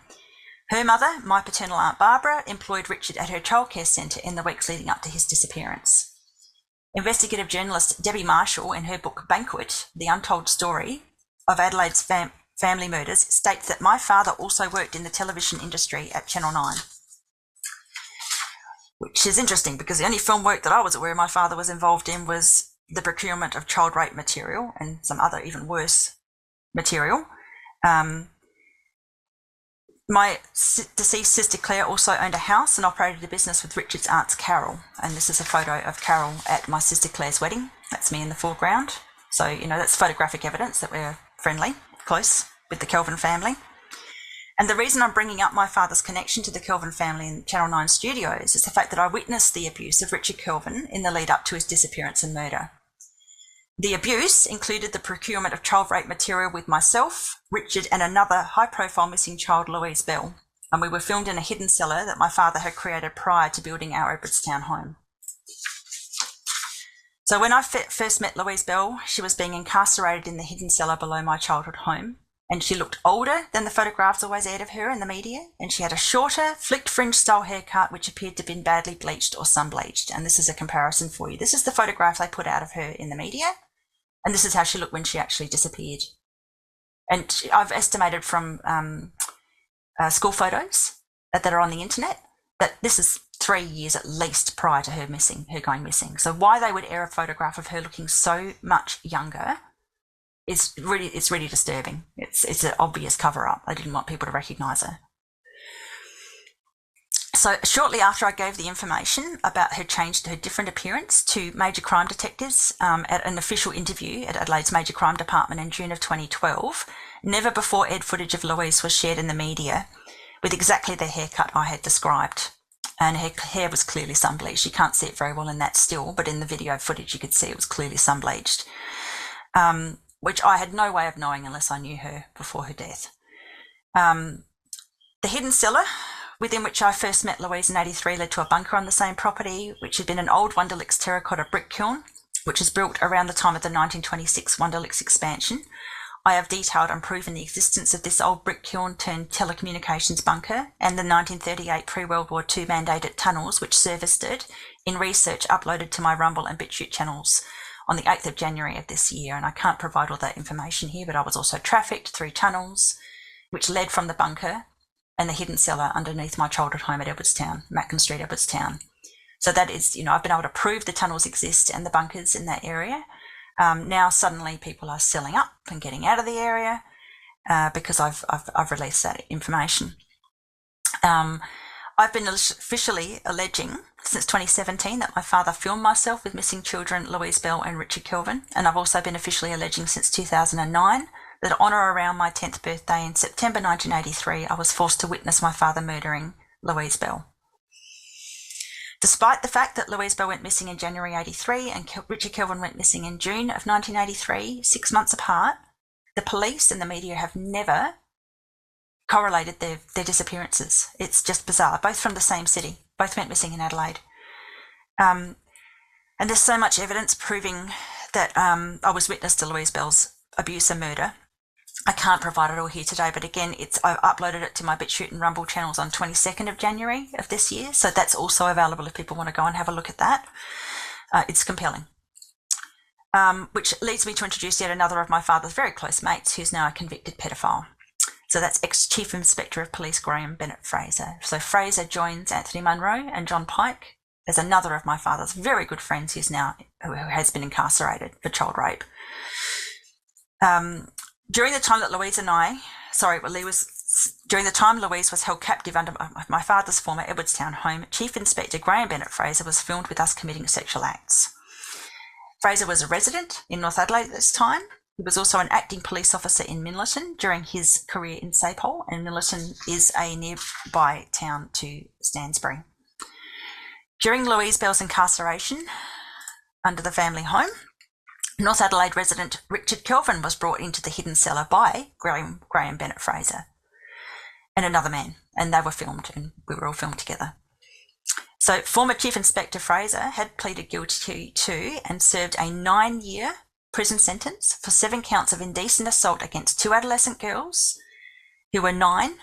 Her mother, my paternal aunt Barbara, employed Richard at her childcare centre in the weeks leading up to his disappearance. Investigative journalist Debbie Marshall, in her book Banquet, The Untold Story of Adelaide's Family Murders, states that my father also worked in the television industry at Channel 9. Which is interesting because the only film work that I was aware my father was involved in was the procurement of child rape material and some other even worse material. My deceased sister Claire also owned a house and operated a business with Richard's aunt Carol. And this is a photo of Carol at my sister Claire's wedding. That's me in the foreground. So, that's photographic evidence that we're friendly, close with the Kelvin family. And the reason I'm bringing up my father's connection to the Kelvin family in Channel 9 studios is the fact that I witnessed the abuse of Richard Kelvin in the lead up to his disappearance and murder. The abuse included the procurement of child rape material with myself, Richard, and another high-profile missing child, Louise Bell, and we were filmed in a hidden cellar that my father had created prior to building our Edwardstown home. So when I first met Louise Bell, she was being incarcerated in the hidden cellar below my childhood home, and she looked older than the photographs always aired of her in the media, and she had a shorter, flicked fringe-style haircut which appeared to have been badly bleached or sun-bleached, and this is a comparison for you. This is the photograph they put out of her in the media, and this is how she looked when she actually disappeared. And I've estimated from school photos that are on the internet that this is 3 years at least prior to her going missing. So why they would air a photograph of her looking so much younger it's really disturbing. It's an obvious cover-up. They didn't want people to recognise her. So shortly after I gave the information about her different appearance to major crime detectives at an official interview at Adelaide's Major Crime Department in June of 2012, never before aired footage of Louise was shared in the media with exactly the haircut I had described. And her hair was clearly sun-bleached. You can't see it very well in that still, but in the video footage you could see it was clearly sun-bleached, which I had no way of knowing unless I knew her before her death. The hidden cellar within which I first met Louise in 83 led to a bunker on the same property, which had been an old Wunderlich's terracotta brick kiln, which was built around the time of the 1926 Wunderlich's expansion. I have detailed and proven the existence of this old brick kiln turned telecommunications bunker and the 1938 pre-World War II mandated tunnels which serviced it in research uploaded to my Rumble and BitChute channels on the 8th of January of this year. And I can't provide all that information here, but I was also trafficked through tunnels which led from the bunker and the hidden cellar underneath my childhood home at Edwardstown, Macklin Street, Edwardstown. So that is, I've been able to prove the tunnels exist and the bunkers in that area. Now suddenly people are selling up and getting out of the area because I've released that information. I've been officially alleging since 2017 that my father filmed myself with missing children Louise Bell and Richard Kelvin, and I've also been officially alleging since 2009 that on or around my 10th birthday in September 1983 I was forced to witness my father murdering Louise Bell. Despite the fact that Louise Bell went missing in January 83 and Richard Kelvin went missing in June of 1983, 6 months apart, the police and the media have never correlated their disappearances. It's just bizarre. Both from the same city. Both went missing in Adelaide. And there's so much evidence proving that I was witness to Louise Bell's abuse and murder. I can't provide it all here today, but again, I've uploaded it to my BitChute and Rumble channels on 22nd of January of this year, so that's also available if people want to go and have a look at that. It's compelling. Which leads me to introduce yet another of my father's very close mates, who's now a convicted pedophile. So that's ex-Chief Inspector of Police Graham Bennett Fraser. So Fraser joins Anthony Munro and John Pike as another of my father's very good friends who has been incarcerated for child rape. During the time Louise was held captive under my father's former Edwardstown home, Chief Inspector Graham Bennett Fraser was filmed with us committing sexual acts. Fraser was a resident in North Adelaide at this time. He was also an acting police officer in Minlaton during his career in Sapole, and Minlaton is a nearby town to Stansbury. During Louise Bell's incarceration under the family home, North Adelaide resident Richard Kelvin was brought into the hidden cellar by Graham Bennett Fraser and another man, and they were filmed, and we were all filmed together. So former Chief Inspector Fraser had pleaded guilty to and served a 9-year prison sentence for 7 counts of indecent assault against 2 adolescent girls who were 9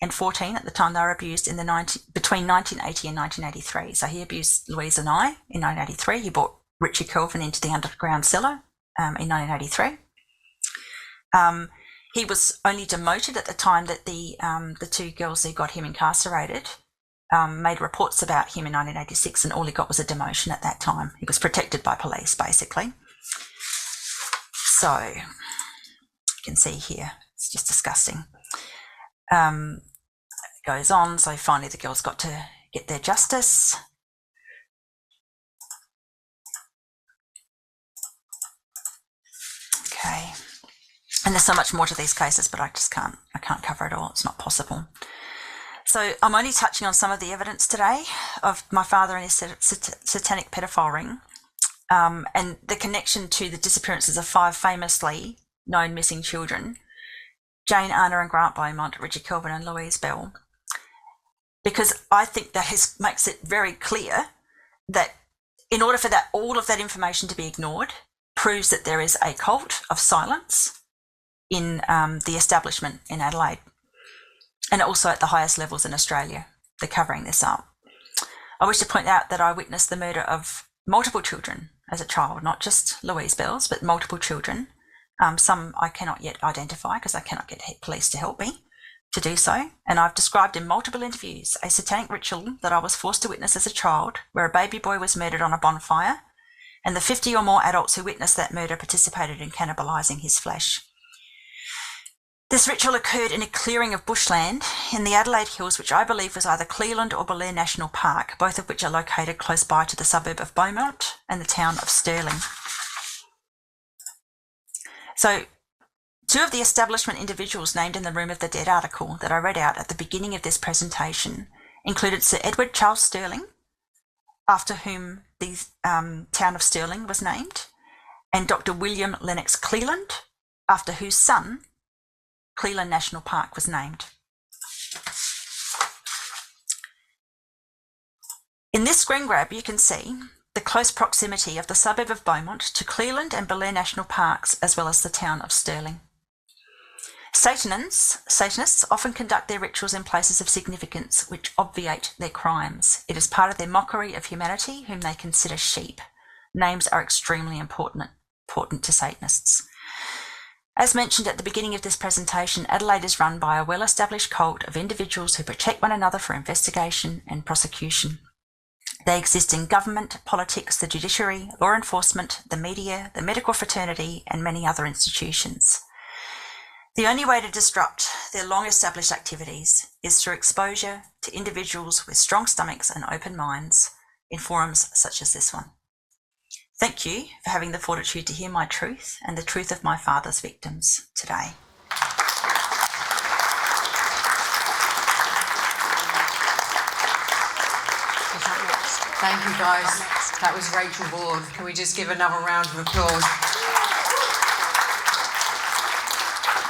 and 14 at the time they were abused between 1980 and 1983. So he abused Louise and I in 1983. He brought Richard Kelvin into the underground cellar in 1983. He was only demoted at the time that the 2 girls who got him incarcerated made reports about him in 1986, and all he got was a demotion at that time. He was protected by police, basically. So you can see here, it's just disgusting. It goes on. So finally the girls got to get their justice. Okay. And there's so much more to these cases, but I can't cover it all. It's not possible. So I'm only touching on some of the evidence today of my father and his satanic pedophile ring, and the connection to the disappearances of 5 famously known missing children, Jane, Anna and Grant Beaumont, Richard Kelvin and Louise Bell, because I think that makes it very clear that in order for all of that information to be ignored, proves that there is a cult of silence in the establishment in Adelaide, and also at the highest levels in Australia. They're covering this up. I wish to point out that I witnessed the murder of multiple children as a child, not just Louise Bell's, but multiple children. Some I cannot yet identify because I cannot get police to help me to do so. And I've described in multiple interviews a satanic ritual that I was forced to witness as a child, where a baby boy was murdered on a bonfire, and the 50 or more adults who witnessed that murder participated in cannibalising his flesh. This ritual occurred in a clearing of bushland in the Adelaide Hills, which I believe was either Cleland or Blair National Park, both of which are located close by to the suburb of Beaumont and the town of Stirling. So, 2 of the establishment individuals named in the Room of the Dead article that I read out at the beginning of this presentation included Sir Edward Charles Stirling, after whom the town of Stirling was named, and Dr. William Lennox Cleland, after whose son Cleland National Park was named. In this screen grab, you can see the close proximity of the suburb of Beaumont to Cleland and Blair National Parks, as well as the town of Stirling. Satanists often conduct their rituals in places of significance which obviate their crimes. It is part of their mockery of humanity, whom they consider sheep. Names are extremely important to Satanists. As mentioned at the beginning of this presentation, Adelaide is run by a well-established cult of individuals who protect one another for investigation and prosecution. They exist in government, politics, the judiciary, law enforcement, the media, the medical fraternity, and many other institutions. The only way to disrupt their long-established activities is through exposure to individuals with strong stomachs and open minds in forums such as this one. Thank you for having the fortitude to hear my truth and the truth of my father's victims today. Thank you, guys. That was Rachel Vaughan. Can we just give another round of applause?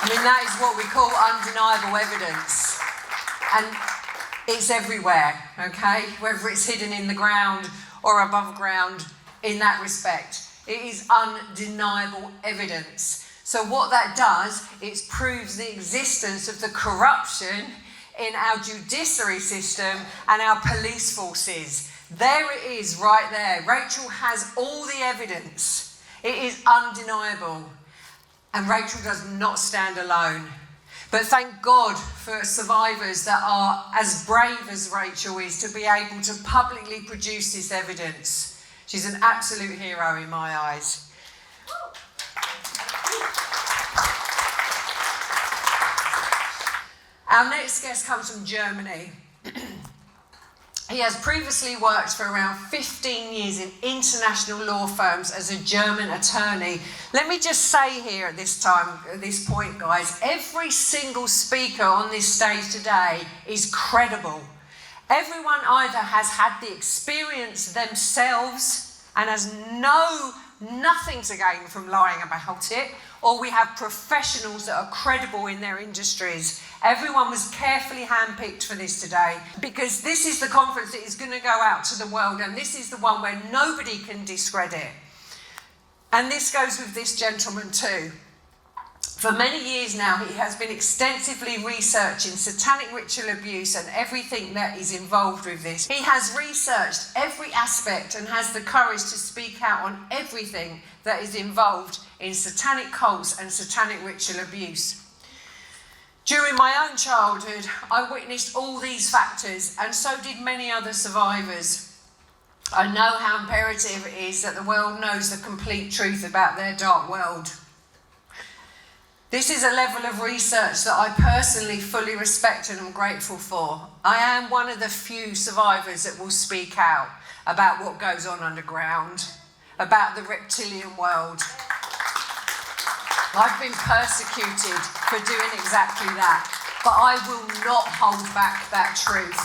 I mean, that is what we call undeniable evidence. And it's everywhere, okay? Whether it's hidden in the ground or above ground, in that respect. It is undeniable evidence. So what that does, it proves the existence of the corruption in our judiciary system and our police forces. There it is, right there. Rachel has all the evidence. It is undeniable. And Rachel does not stand alone. But thank God for survivors that are as brave as Rachel is to be able to publicly produce this evidence. She's an absolute hero in my eyes. Our next guest comes from Germany. He has previously worked for around 15 years in international law firms as a German attorney. Let me just say here at this point, guys, every single speaker on this stage today is credible. Everyone either has had the experience themselves and has nothing to gain from lying about it, or we have professionals that are credible in their industries. Everyone was carefully handpicked for this today, because this is the conference that is going to go out to the world, and this is the one where nobody can discredit. And this goes with this gentleman too. For many years now, he has been extensively researching satanic ritual abuse and everything that is involved with this. He has researched every aspect and has the courage to speak out on everything that is involved in satanic cults and satanic ritual abuse. During my own childhood, I witnessed all these factors, and so did many other survivors. I know how imperative it is that the world knows the complete truth about their dark world. This is a level of research that I personally fully respect and am grateful for. I am one of the few survivors that will speak out about what goes on underground, about the reptilian world. I've been persecuted for doing exactly that, but I will not hold back that truth.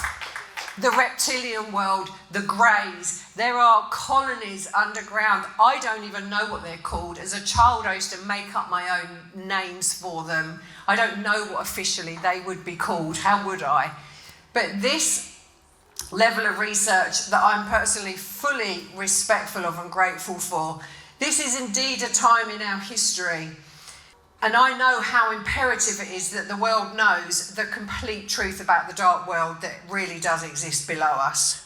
The reptilian world, the greys, there are colonies underground. I don't even know what they're called. As a child, I used to make up my own names for them. I don't know what officially they would be called. How would I? But this level of research that I'm personally fully respectful of and grateful for, this is indeed a time in our history. And I know how imperative it is that the world knows the complete truth about the dark world that really does exist below us.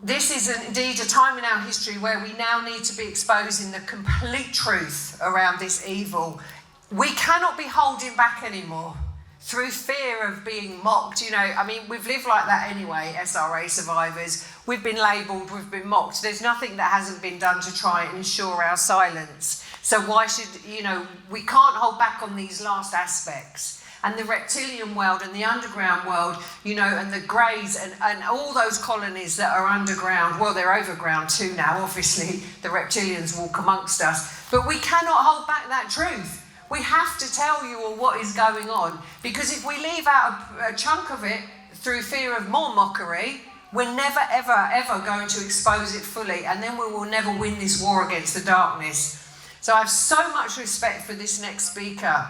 This is indeed a time in our history where we now need to be exposing the complete truth around this evil. We cannot be holding back anymore through fear of being mocked. You know, I mean, we've lived like that anyway, SRA survivors. We've been labelled, we've been mocked. There's nothing that hasn't been done to try and ensure our silence. So why should, we can't hold back on these last aspects. And the reptilian world and the underground world, and the greys and all those colonies that are underground, well, they're overground too now, obviously. The reptilians walk amongst us. But we cannot hold back that truth. We have to tell you all what is going on. Because if we leave out a chunk of it through fear of more mockery, we're never, ever, ever going to expose it fully. And then we will never win this war against the darkness. So I have so much respect for this next speaker.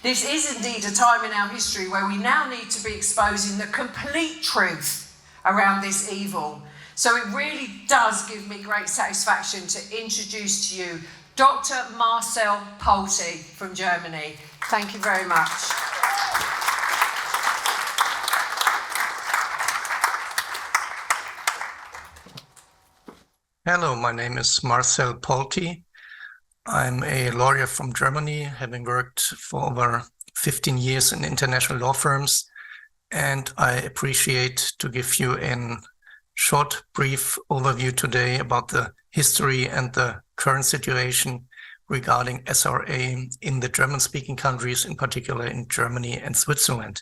This is indeed a time in our history where we now need to be exposing the complete truth around this evil. So it really does give me great satisfaction to introduce to you Dr. Marcel Polte from Germany. Thank you very much. Hello, my name is Marcel Polte. I'm a lawyer from Germany, having worked for over 15 years in international law firms, and I appreciate to give you a short, brief overview today about the history and the current situation regarding SRA in the German-speaking countries, in particular in Germany and Switzerland.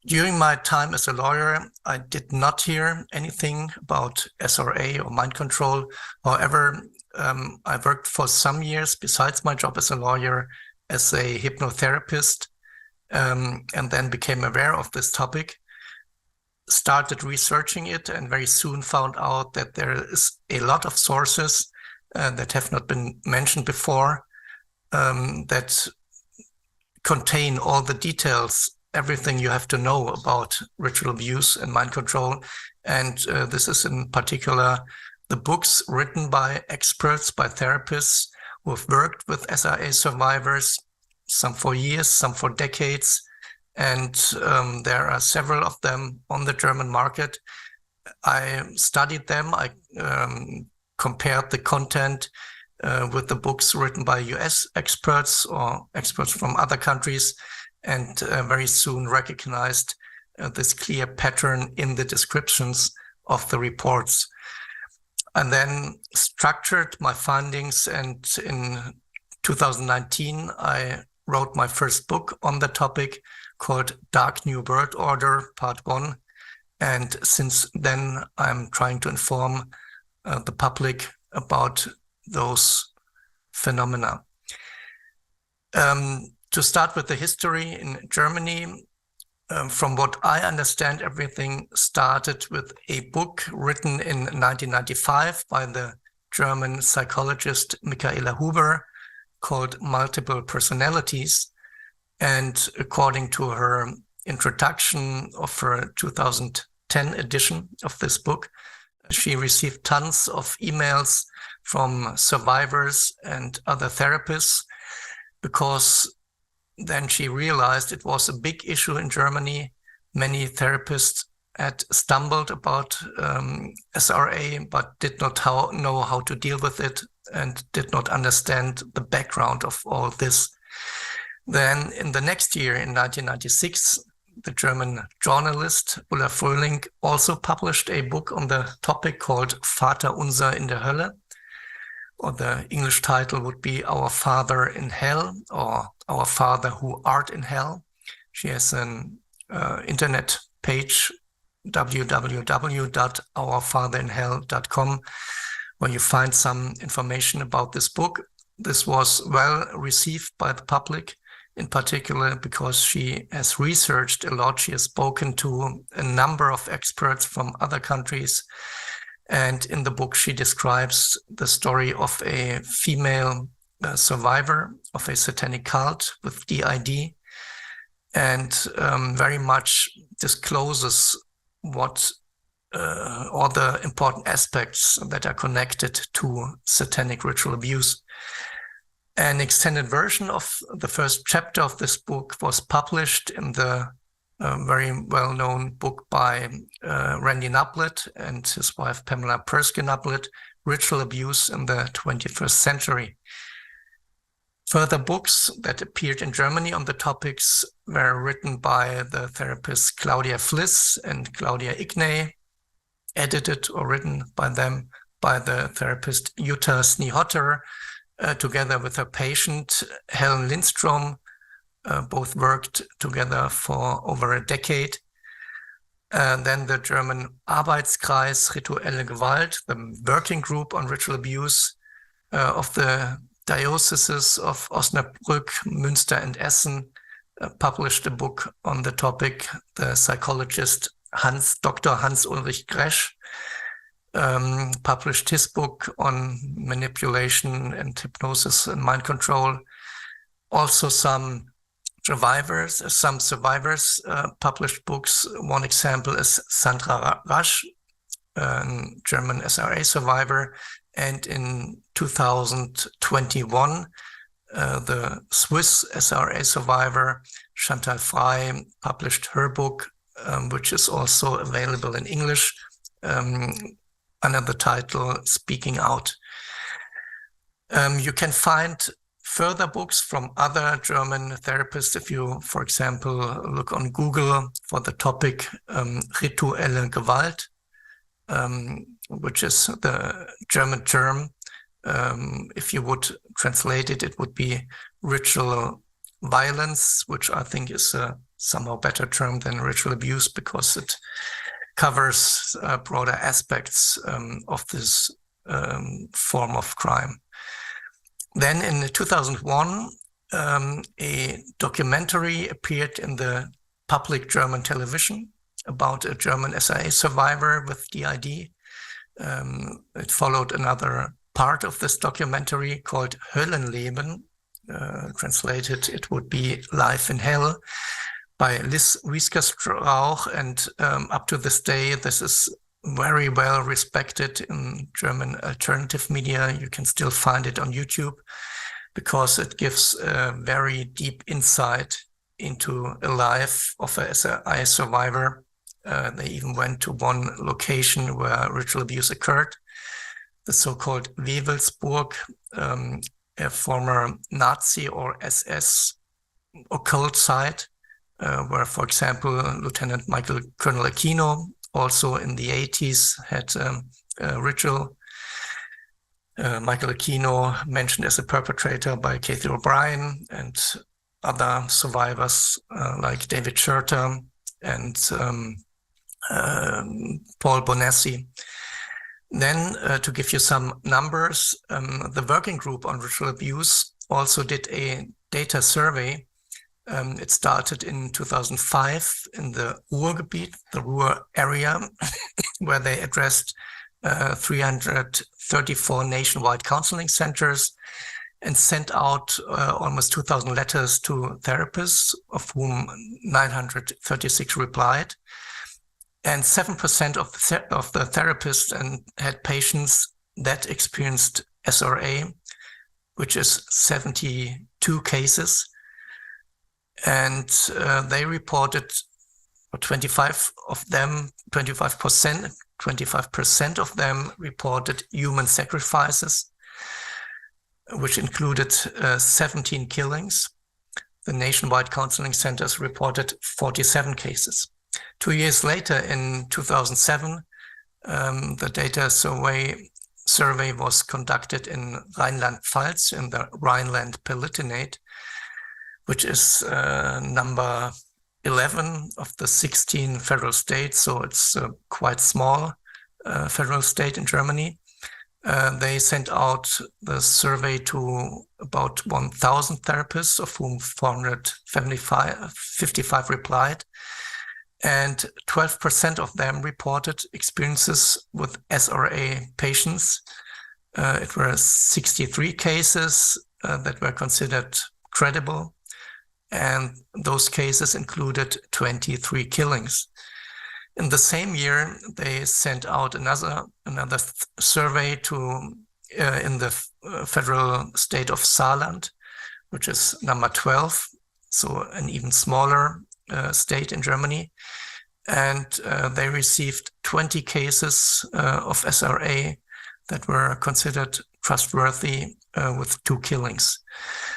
During my time as a lawyer, I did not hear anything about SRA or mind control. However, I worked for some years, besides my job as a lawyer, as a hypnotherapist, and then became aware of this topic, started researching it, and very soon found out that there is a lot of sources that have not been mentioned before, that contain all the details, everything you have to know about ritual abuse and mind control. And this is in particular the books written by experts, by therapists who have worked with SRA survivors, some for years, some for decades. And there are several of them on the German market. I studied them. I compared the content with the books written by US experts or experts from other countries, and very soon recognized this clear pattern in the descriptions of the reports. And then structured my findings, and in 2019, I wrote my first book on the topic called Dark New World Order, Part 1. And since then, I'm trying to inform the public about those phenomena. To start with the history in Germany, from what I understand, everything started with a book written in 1995 by the German psychologist Michaela Huber called Multiple Personalities. And according to her introduction of her 2010 edition of this book, she received tons of emails from survivors and other therapists, because then she realized it was a big issue in Germany. Many therapists had stumbled about SRA, but did not know how to deal with it and did not understand the background of all this. Then in the next year, in 1996, the German journalist Ulla Fröhling also published a book on the topic called Vater unser in der Hölle, or the English title would be Our Father in Hell, or Our Father Who Art in Hell. She has an internet page, www.ourfatherinhell.com, where you find some information about this book. this was well received by the public, in particular because she has researched a lot. She has spoken to a number of experts from other countries. And in the book, she describes the story of a female survivor of a satanic cult with DID, and very much discloses what all the important aspects that are connected to satanic ritual abuse. An extended version of the first chapter of this book was published in the very well-known book by Randy Nublett and his wife Pamela Perskin-Nublett, Ritual Abuse in the 21st Century. Further books that appeared in Germany on the topics were written by the therapists Claudia Fliss and Claudia Ignay, edited or written by them by the therapist Jutta Snehotter, together with her patient Helen Lindstrom. Both worked together for over a decade. Then the German Arbeitskreis Rituelle Gewalt, the working group on ritual abuse of the dioceses of Osnabrück, Münster, and Essen, published a book on the topic. The psychologist Dr. Hans Ulrich Gresch published his book on manipulation and hypnosis and mind control. Also some survivors published books. One example is Sandra Rasch, a German SRA survivor. And in 2021, the Swiss SRA survivor, Chantal Frey, published her book, which is also available in English under the title Speaking Out. You can find further books from other German therapists if you, for example, look on Google for the topic Rituelle Gewalt, which is the German term. If you would translate it, it would be ritual violence, which I think is a somehow better term than ritual abuse because it covers broader aspects of this form of crime. Then in 2001, a documentary appeared in the public German television about a German SRA survivor with DID. It followed another part of this documentary called Höllenleben. Translated, it would be Life in Hell, by Liz Wiesker-Strauch. And up to this day, this is very well respected in German alternative media. You can still find it on YouTube because it gives a very deep insight into a life of a SRA survivor. They even went to one location where ritual abuse occurred, the so-called Wewelsburg, a former Nazi or SS occult site, where, for example, Lieutenant Colonel Aquino, also in the 80s, had a ritual. Michael Aquino mentioned as a perpetrator by Kathy O'Brien and other survivors like David Scherter and Paul Bonessi. Then, to give you some numbers, the working group on ritual abuse also did a data survey. It started in 2005 in the Ruhrgebiet, the Ruhr area, where they addressed 334 nationwide counseling centers and sent out almost 2,000 letters to therapists, of whom 936 replied. And 7% of the therapists had patients that experienced SRA, which is 72 cases. And they reported 25% of them reported human sacrifices, which included 17 killings. The nationwide counseling centers reported 47 cases. 2 years later, in 2007, the data survey was conducted in Rhineland-Pfalz, in the Rhineland Palatinate, which is number 11 of the 16 federal states. So it's a quite small federal state in Germany. They sent out the survey to about 1,000 therapists, of whom 455 replied. And 12% of them reported experiences with SRA patients. It were 63 cases that were considered credible, and those cases included 23 killings. In the same year, they sent out another survey in the federal state of Saarland, which is number 12, so an even smaller state in Germany. And they received 20 cases of SRA that were considered trustworthy with 2 killings.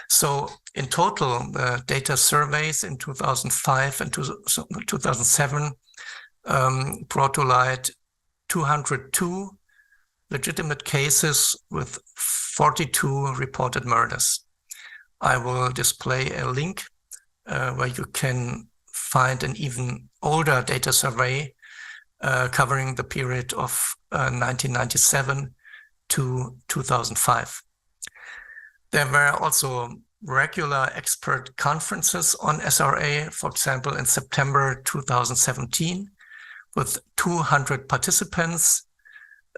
So in total, the data surveys in 2005 and 2007 brought to light 202 legitimate cases with 42 reported murders. I will display a link where you can find an even older data survey covering the period of 1997 to 2005. There were also regular expert conferences on SRA, for example, in September 2017, with 200 participants.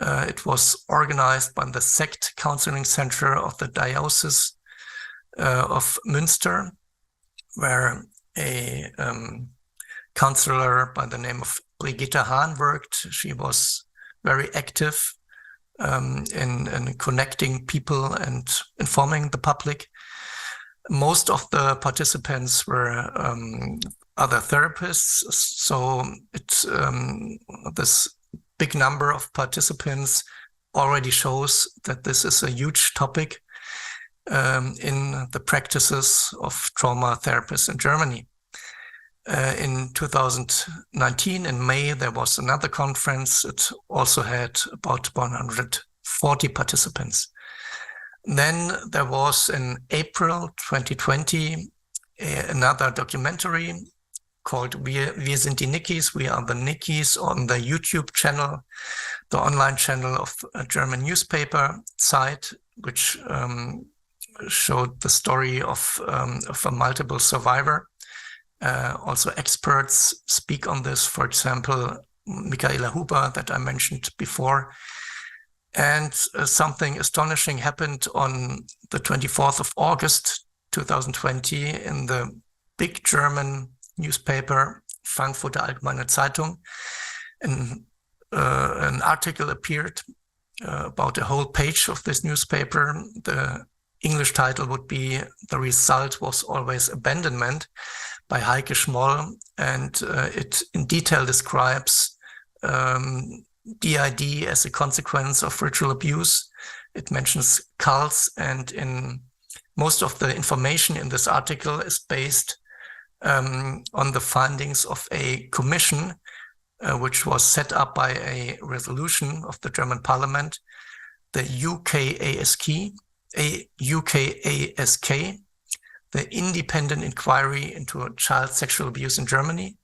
It was organized by the Sect Counseling Center of the Diocese of Münster, where a counselor by the name of Brigitte Hahn worked. She was very active in connecting people and informing the public. Most of the participants were other therapists, so this big number of participants already shows that this is a huge topic in the practices of trauma therapists in Germany. In 2019, in May, there was another conference. It also had about 140 participants. Then there was in April 2020 another documentary called Wir sind die Nickis, We Are the Nickis, on the YouTube channel, the online channel of a German newspaper site, which showed the story of a multiple survivor. Also experts speak on this, for example, Michaela Huber that I mentioned before. And something astonishing happened on the 24th of August 2020 in the big German newspaper Frankfurter Allgemeine Zeitung. An article appeared about a whole page of this newspaper. The English title would be "The Result Was Always Abandonment" by Heike Schmoll, and it in detail describes DID as a consequence of ritual abuse. It mentions cults, and in most of the information in this article is based on the findings of a commission which was set up by a resolution of the German Parliament, the UKASK, the Independent Inquiry into Child Sexual Abuse in Germany.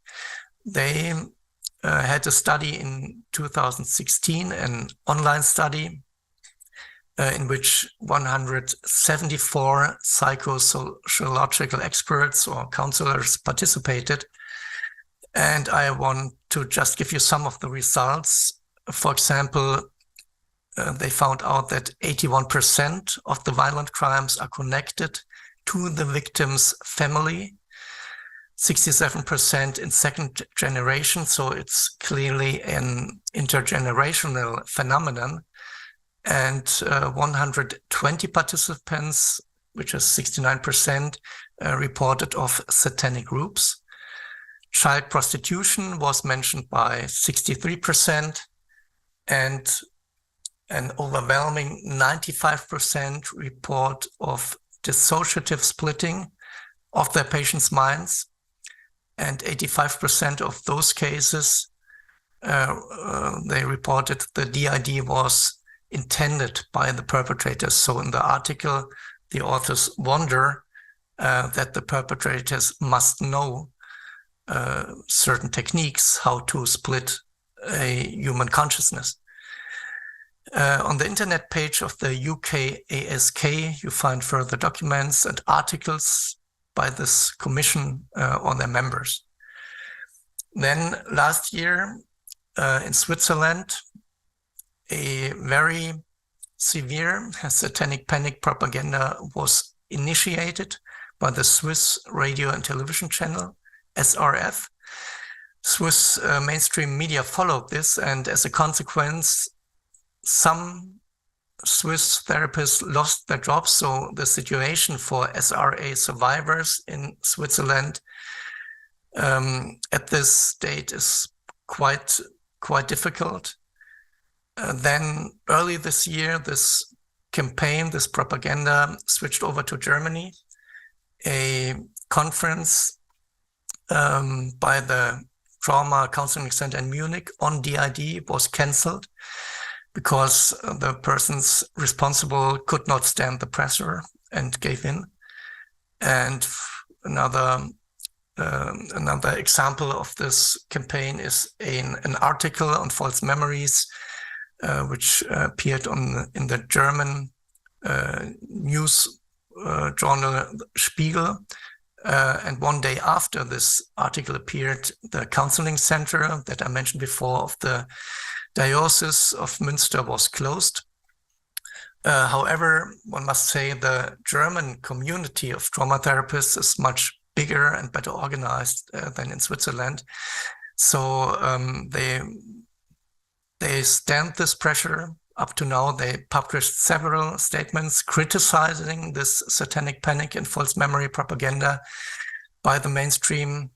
They had a study in 2016, an online study in which 174 psychosociological experts or counselors participated. And I want to just give you some of the results. For example, they found out that 81% of the violent crimes are connected to the victim's family, 67% in second generation, so it's clearly an intergenerational phenomenon. And 120 participants, which is 69%, reported of satanic groups. Child prostitution was mentioned by 63%, and an overwhelming 95% report of dissociative splitting of their patients' minds. And 85% of those cases, they reported the DID was intended by the perpetrators. So in the article, the authors wonder that the perpetrators must know certain techniques how to split a human consciousness. On the internet page of the UK ASK, you find further documents and articles by this commission or their members. Then last year in Switzerland, a very severe satanic panic propaganda was initiated by the Swiss radio and television channel, SRF. Swiss mainstream media followed this, and as a consequence, some Swiss therapists lost their jobs. So the situation for SRA survivors in Switzerland at this date is quite difficult. Then early this year, this campaign, this propaganda switched over to Germany. A conference by the Trauma Counseling Center in Munich on DID was cancelled because the persons responsible could not stand the pressure and gave in. And another example of this campaign is an article on false memories, which appeared in the German news journal Spiegel. And one day after this article appeared, the counseling center that I mentioned before of the Diocese of Münster was closed. However, one must say the German community of trauma therapists is much bigger and better organized than in Switzerland. So they stand this pressure. Up to now, they published several statements criticizing this satanic panic and false memory propaganda by the mainstream,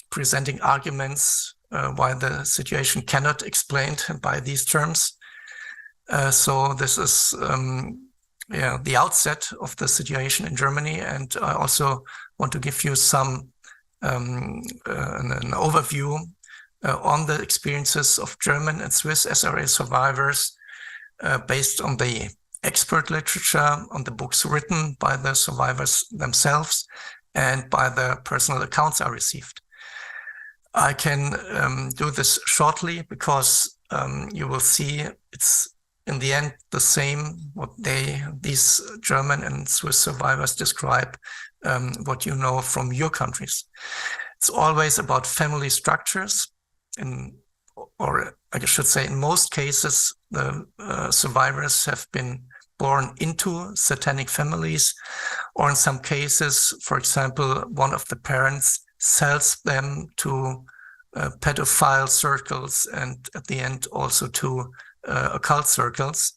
presenting arguments why the situation cannot explained by these terms. So this is the outset of the situation in Germany. And I also want to give you some an overview on the experiences of German and Swiss SRA survivors based on the expert literature, on the books written by the survivors themselves, and by the personal accounts I received. I can do this shortly because you will see it's in the end the same what these German and Swiss survivors describe, what you know from your countries. It's always about family structures. Or I should say, in most cases, the survivors have been born into satanic families, or in some cases, for example, one of the parents sells them to pedophile circles and at the end also to occult circles.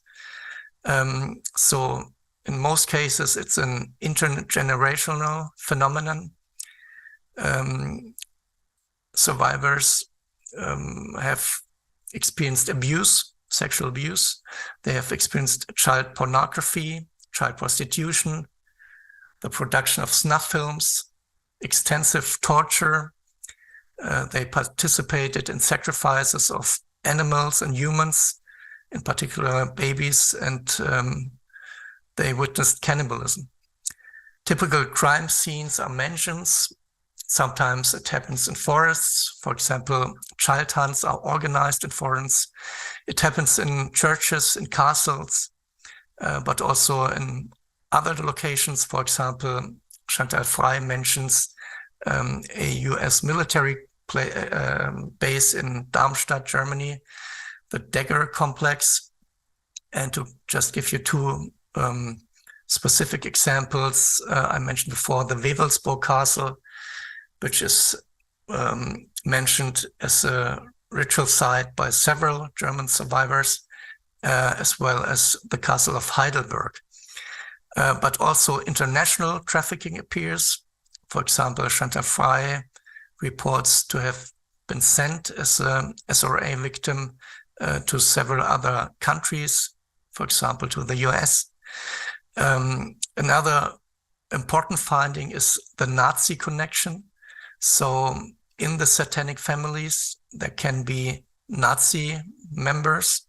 So in most cases, it's an intergenerational phenomenon. Survivors have experienced abuse, sexual abuse. They have experienced child pornography, child prostitution, the production of snuff films, extensive torture. They participated in sacrifices of animals and humans, in particular babies, and they witnessed cannibalism. Typical crime scenes are mentioned. Sometimes it happens in forests. For example, child hunts are organized in forests. It happens in churches, in castles, but also in other locations. For example, Chantal Frey mentions a US military base in Darmstadt, Germany, the Dagger complex. And to just give you two specific examples, I mentioned before the Wewelsburg Castle, which is mentioned as a ritual site by several German survivors, as well as the castle of Heidelberg. But also international trafficking appears. For example, Chantal Frey reports to have been sent as a SRA victim to several other countries, for example, to the US. Another important finding is the Nazi connection. So in the satanic families, there can be Nazi members,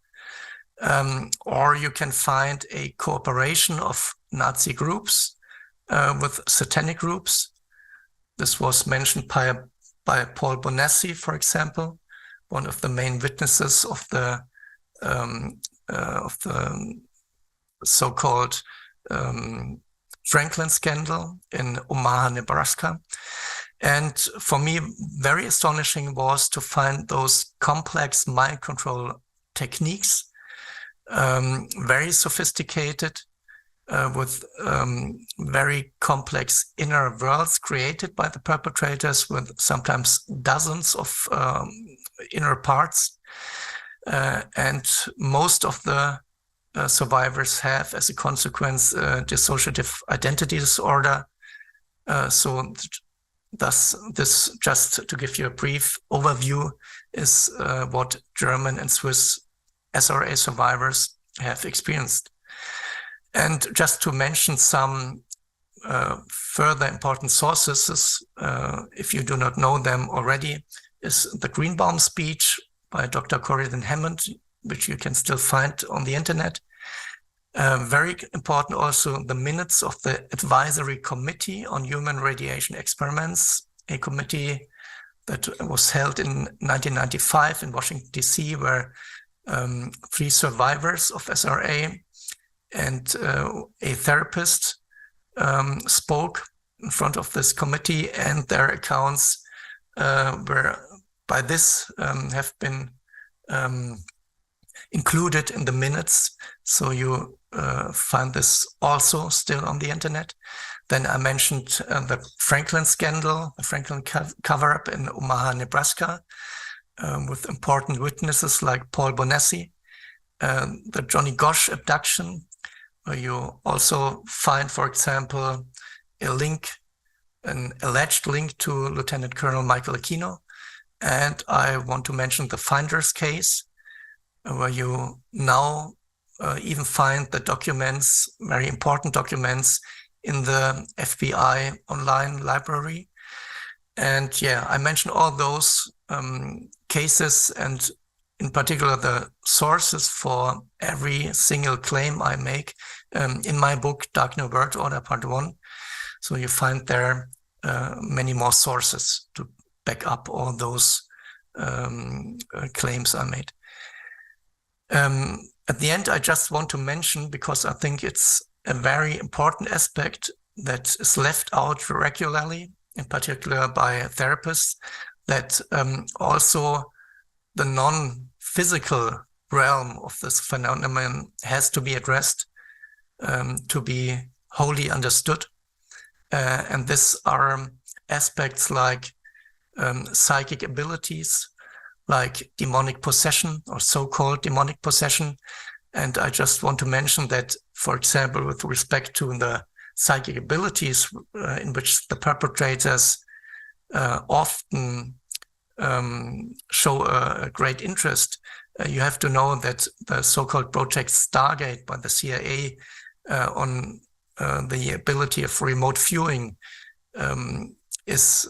or you can find a cooperation of Nazi groups with satanic groups. This was mentioned by Paul Bonessi, for example, one of the main witnesses of the so-called Franklin scandal in Omaha, Nebraska. And for me, very astonishing was to find those complex mind control techniques, very sophisticated, with very complex inner worlds created by the perpetrators, with sometimes dozens of inner parts. And most of the survivors have, as a consequence, dissociative identity disorder. So thus, this, just to give you a brief overview, is what German and Swiss SRA survivors have experienced. And just to mention some further important sources, if you do not know them already, is the Greenbaum speech by Dr. Corydon Hammond, which you can still find on the internet. Very important also, the minutes of the Advisory Committee on Human Radiation Experiments, a committee that was held in 1995 in Washington, D.C., where 3 survivors of SRA and a therapist spoke in front of this committee, and their accounts were by this have been included in the minutes. So you find this also still on the internet. Then I mentioned the Franklin scandal, the Franklin cover-up in Omaha, Nebraska, with important witnesses like Paul Bonessi, the Johnny Gosch abduction, where you also find, for example, an alleged link to Lieutenant Colonel Michael Aquino. And I want to mention the Finders case, where you now even find the documents, very important documents, in the FBI online library. And yeah, I mentioned all those cases, and in particular the sources for every single claim I make in my book, Dark New World Order Part 1. So you find there many more sources to back up all those claims I made. At the end, I just want to mention, because I think it's a very important aspect that is left out regularly, in particular by therapists, that also the non-physical realm of this phenomenon has to be addressed, to be wholly understood. And these are aspects like psychic abilities, like demonic possession or so-called demonic possession. And I just want to mention that, for example, with respect to the psychic abilities in which the perpetrators often show a great interest, you have to know that the so-called Project Stargate by the CIA on the ability of remote viewing is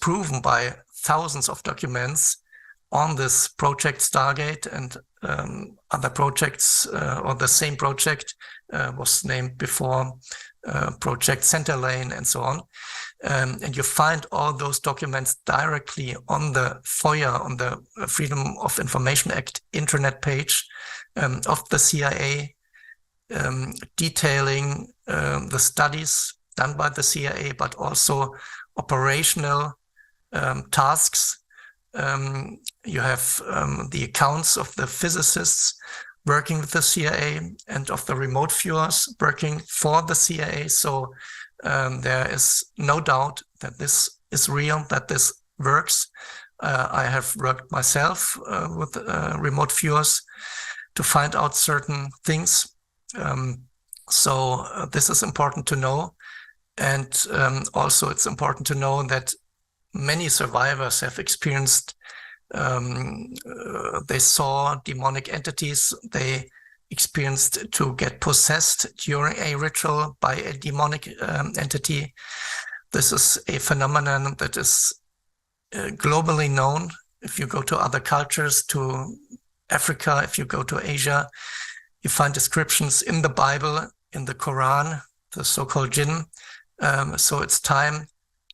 proven by thousands of documents on this Project Stargate, and other projects, or the same project was named before Project Centerlane and so on. And you find all those documents directly on the FOIA, on the Freedom of Information Act internet page of the CIA, detailing the studies done by the CIA, but also operational tasks. You have the accounts of the physicists working with the CIA and of the remote viewers working for the CIA. So there is no doubt that this is real, that this works. I have worked myself with remote viewers to find out certain things. So this is important to know. And also it's important to know that many survivors have experienced, they saw demonic entities, they experienced to get possessed during a ritual by a demonic entity. This is a phenomenon that is globally known. If you go to other cultures, to Africa, if you go to Asia, you find descriptions in the Bible, in the Quran, the so-called jinn. So it's time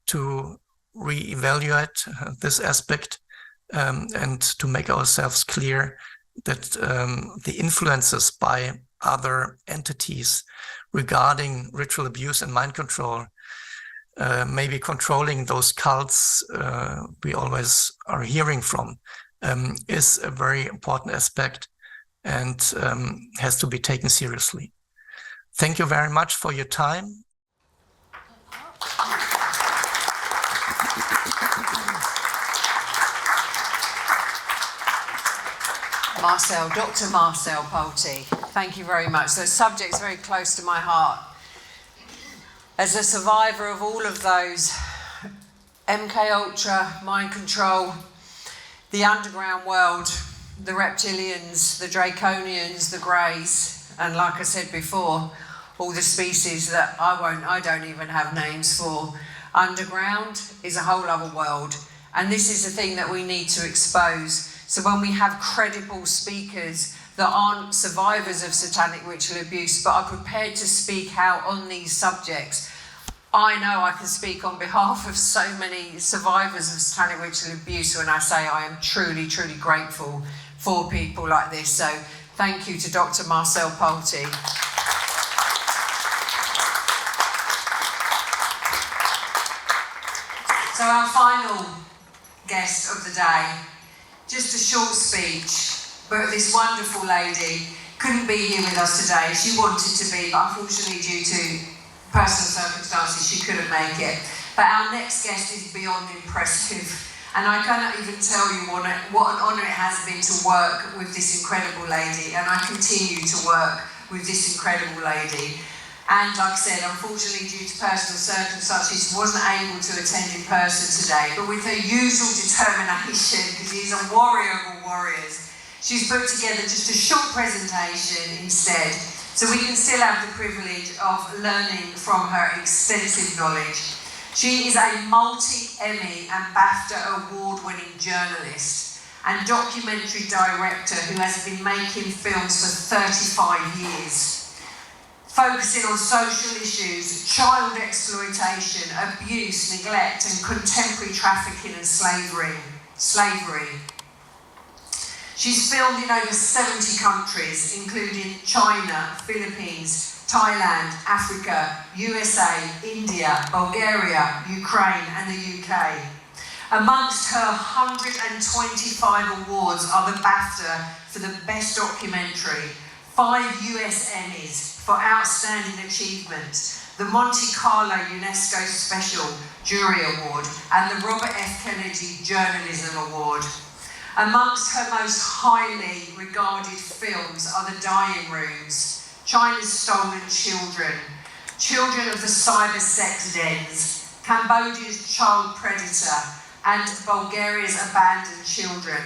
to reevaluate this aspect and to make ourselves clear the influences by other entities regarding ritual abuse and mind control, maybe controlling those cults we always are hearing from, is a very important aspect and has to be taken seriously. Thank you very much for your time. Marcel, Dr. Marcel Polte, thank you very much. The subject's very close to my heart. As a survivor of all of those, MK Ultra, mind control, the underground world, the reptilians, the draconians, the greys, and like I said before, all the species that I don't even have names for. Underground is a whole other world, and this is the thing that we need to expose. So when we have credible speakers that aren't survivors of satanic ritual abuse but are prepared to speak out on these subjects, I know I can speak on behalf of so many survivors of satanic ritual abuse when I say I am truly, truly grateful for people like this. So thank you to Dr. Marcel Polte. So our final guest of the day, just a short speech, but this wonderful lady couldn't be here with us today. She wanted to be, but unfortunately due to personal circumstances she couldn't make it. But our next guest is beyond impressive, and I cannot even tell you what an honour it has been to work with this incredible lady, and I continue to work with this incredible lady. And like I said, unfortunately due to personal circumstances, she wasn't able to attend in person today, but with her usual determination, because she's a warrior of all warriors, she's put together just a short presentation instead, so we can still have the privilege of learning from her extensive knowledge. She is a multi-Emmy and BAFTA award-winning journalist and documentary director who has been making films for 35 years. Focusing on social issues, child exploitation, abuse, neglect, and contemporary trafficking and slavery. She's filmed in over 70 countries, including China, Philippines, Thailand, Africa, USA, India, Bulgaria, Ukraine, and the UK. Amongst her 125 awards are the BAFTA for the Best Documentary, 5 US Emmys for Outstanding Achievement, the Monte Carlo UNESCO Special Jury Award, and the Robert F. Kennedy Journalism Award. Amongst her most highly regarded films are The Dying Rooms, China's Stolen Children, Children of the Cyber Sex Dens, Cambodia's Child Predator, and Bulgaria's Abandoned Children.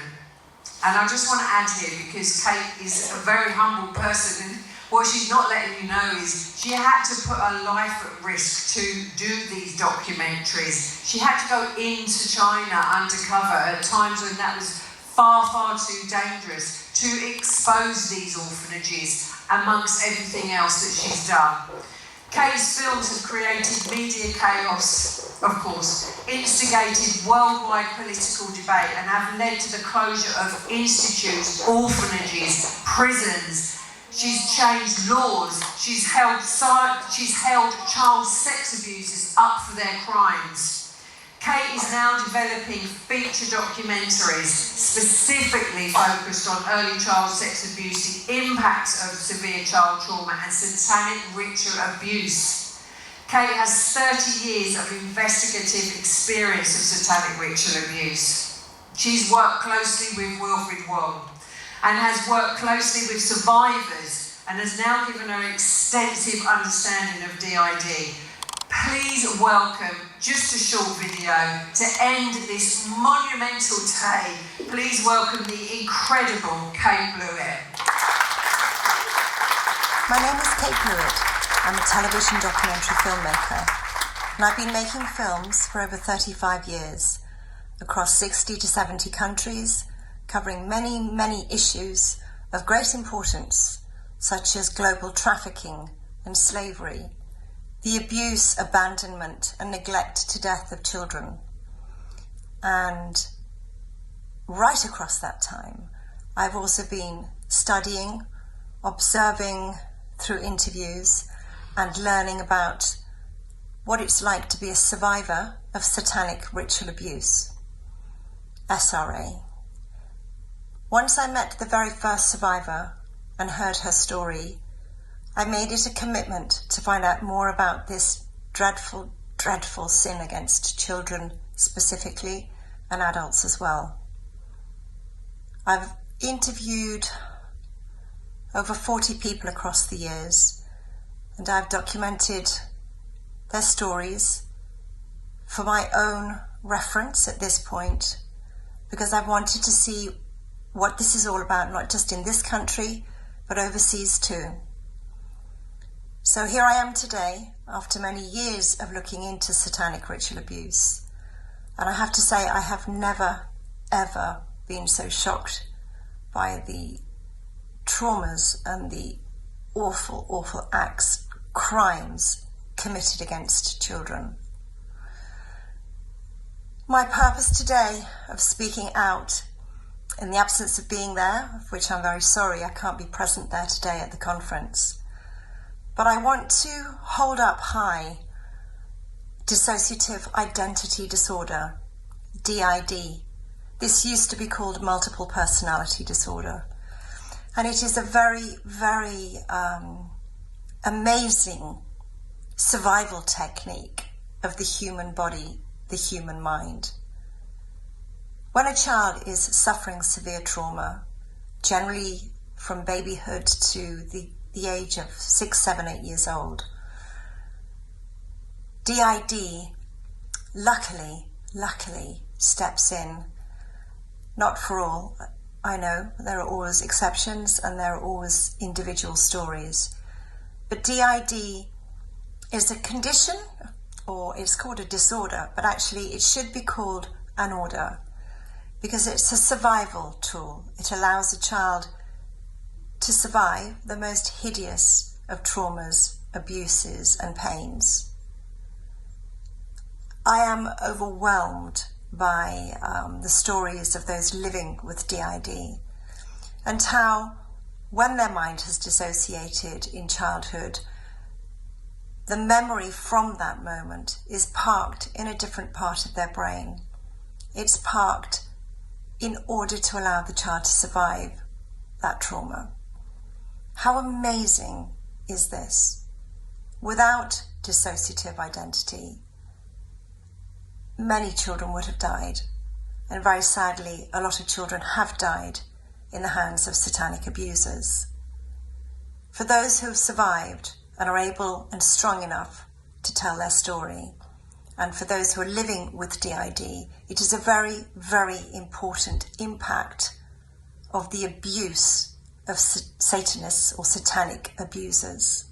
And I just want to add here, because Kate is a very humble person, and what she's not letting you know is she had to put her life at risk to do these documentaries. She had to go into China undercover at times when that was far, far too dangerous to expose these orphanages amongst everything else that she's done. Kate's films have created media chaos, of course, instigated worldwide political debate, and have led to the closure of institutes, orphanages, prisons. She's changed laws. She's held child sex abusers up for their crimes. Kate is now developing feature documentaries specifically focused on early child sex abuse, the impacts of severe child trauma and satanic ritual abuse. Kate has 30 years of investigative experience of satanic ritual abuse. She's worked closely with Wilfred Vaughan and has worked closely with survivors and has now given her extensive understanding of DID. Please welcome, just a short video to end this monumental day. Please welcome the incredible Kate Blewett. My name is Kate Blewett. I'm a television documentary filmmaker, and I've been making films for over 35 years across 60 to 70 countries, covering many, many issues of great importance, such as global trafficking and slavery, the abuse, abandonment, and neglect to death of children. And right across that time, I've also been studying, observing through interviews, and learning about what it's like to be a survivor of satanic ritual abuse, SRA. Once I met the very first survivor and heard her story, I made it a commitment to find out more about this dreadful, dreadful sin against children specifically, and adults as well. I've interviewed over 40 people across the years, and I've documented their stories for my own reference at this point, because I've wanted to see what this is all about, not just in this country, but overseas too. So here I am today, after many years of looking into satanic ritual abuse, and I have to say I have never, ever been so shocked by the traumas and the awful, awful acts, crimes committed against children. My purpose today of speaking out, in the absence of being there, of which I'm very sorry I can't be present there today at the conference, but I want to hold up high dissociative identity disorder, DID. This used to be called multiple personality disorder. And it is a very, very amazing survival technique of the human body, the human mind. When a child is suffering severe trauma, generally from babyhood to the age of 6, 7, 8 years old, DID luckily steps in. Not for all. I know there are always exceptions and there are always individual stories. But DID is a condition, or it's called a disorder, but actually it should be called an order, because it's a survival tool. It allows a child to survive the most hideous of traumas, abuses, and pains. I am overwhelmed by the stories of those living with DID, and how, when their mind has dissociated in childhood, the memory from that moment is parked in a different part of their brain. It's parked in order to allow the child to survive that trauma. How amazing is this? Without dissociative identity, many children would have died, and very sadly, a lot of children have died in the hands of satanic abusers. For those who have survived and are able and strong enough to tell their story, and for those who are living with DID, it is a very, very important impact of the abuse of Satanists or satanic abusers.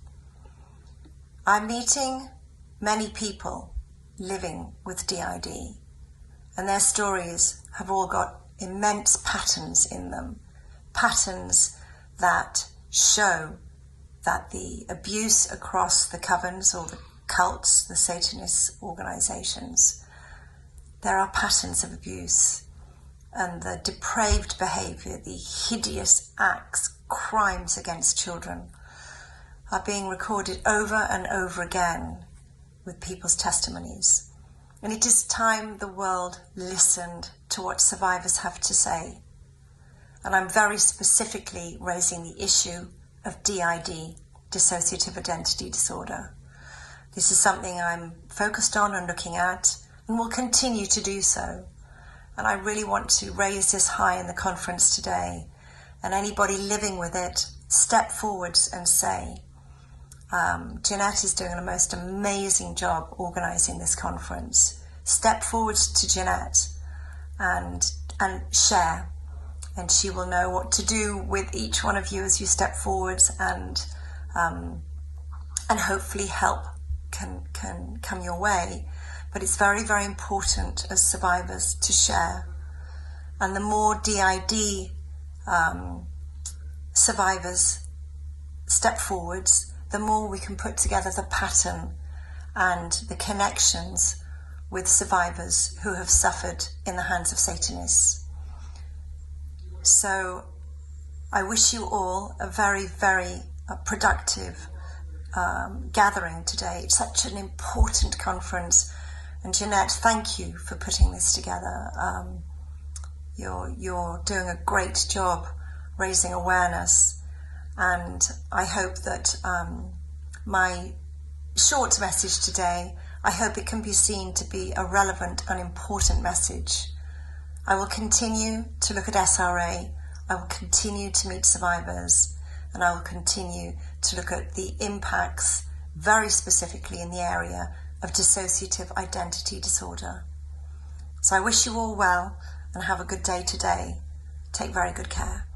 I'm meeting many people living with DID, and their stories have all got immense patterns in them, patterns that show that the abuse across the covens or the cults, the Satanist organizations, there are patterns of abuse, and the depraved behavior, the hideous acts, crimes against children are being recorded over and over again with people's testimonies. And it is time the world listened to what survivors have to say. And I'm very specifically raising the issue of DID, dissociative identity disorder. This is something I'm focused on and looking at, and will continue to do so. And I really want to raise this high in the conference today. And anybody living with it, step forwards and say, Jeanette is doing a most amazing job organising this conference. Step forward to Jeanette and share, and she will know what to do with each one of you as you step forwards, and hopefully help can come your way. But it's very, very important as survivors to share. And the more DID survivors step forwards, the more we can put together the pattern and the connections with survivors who have suffered in the hands of Satanists. So I wish you all a very, very productive gathering today. It's such an important conference. And Jeanette, thank you for putting this together. You're doing a great job raising awareness. And I hope that my short message today, I hope it can be seen to be a relevant and important message. I will continue to look at SRA. I will continue to meet survivors, and I will continue to look at the impacts very specifically in the area of dissociative identity disorder. So I wish you all well and have a good day today. Take very good care.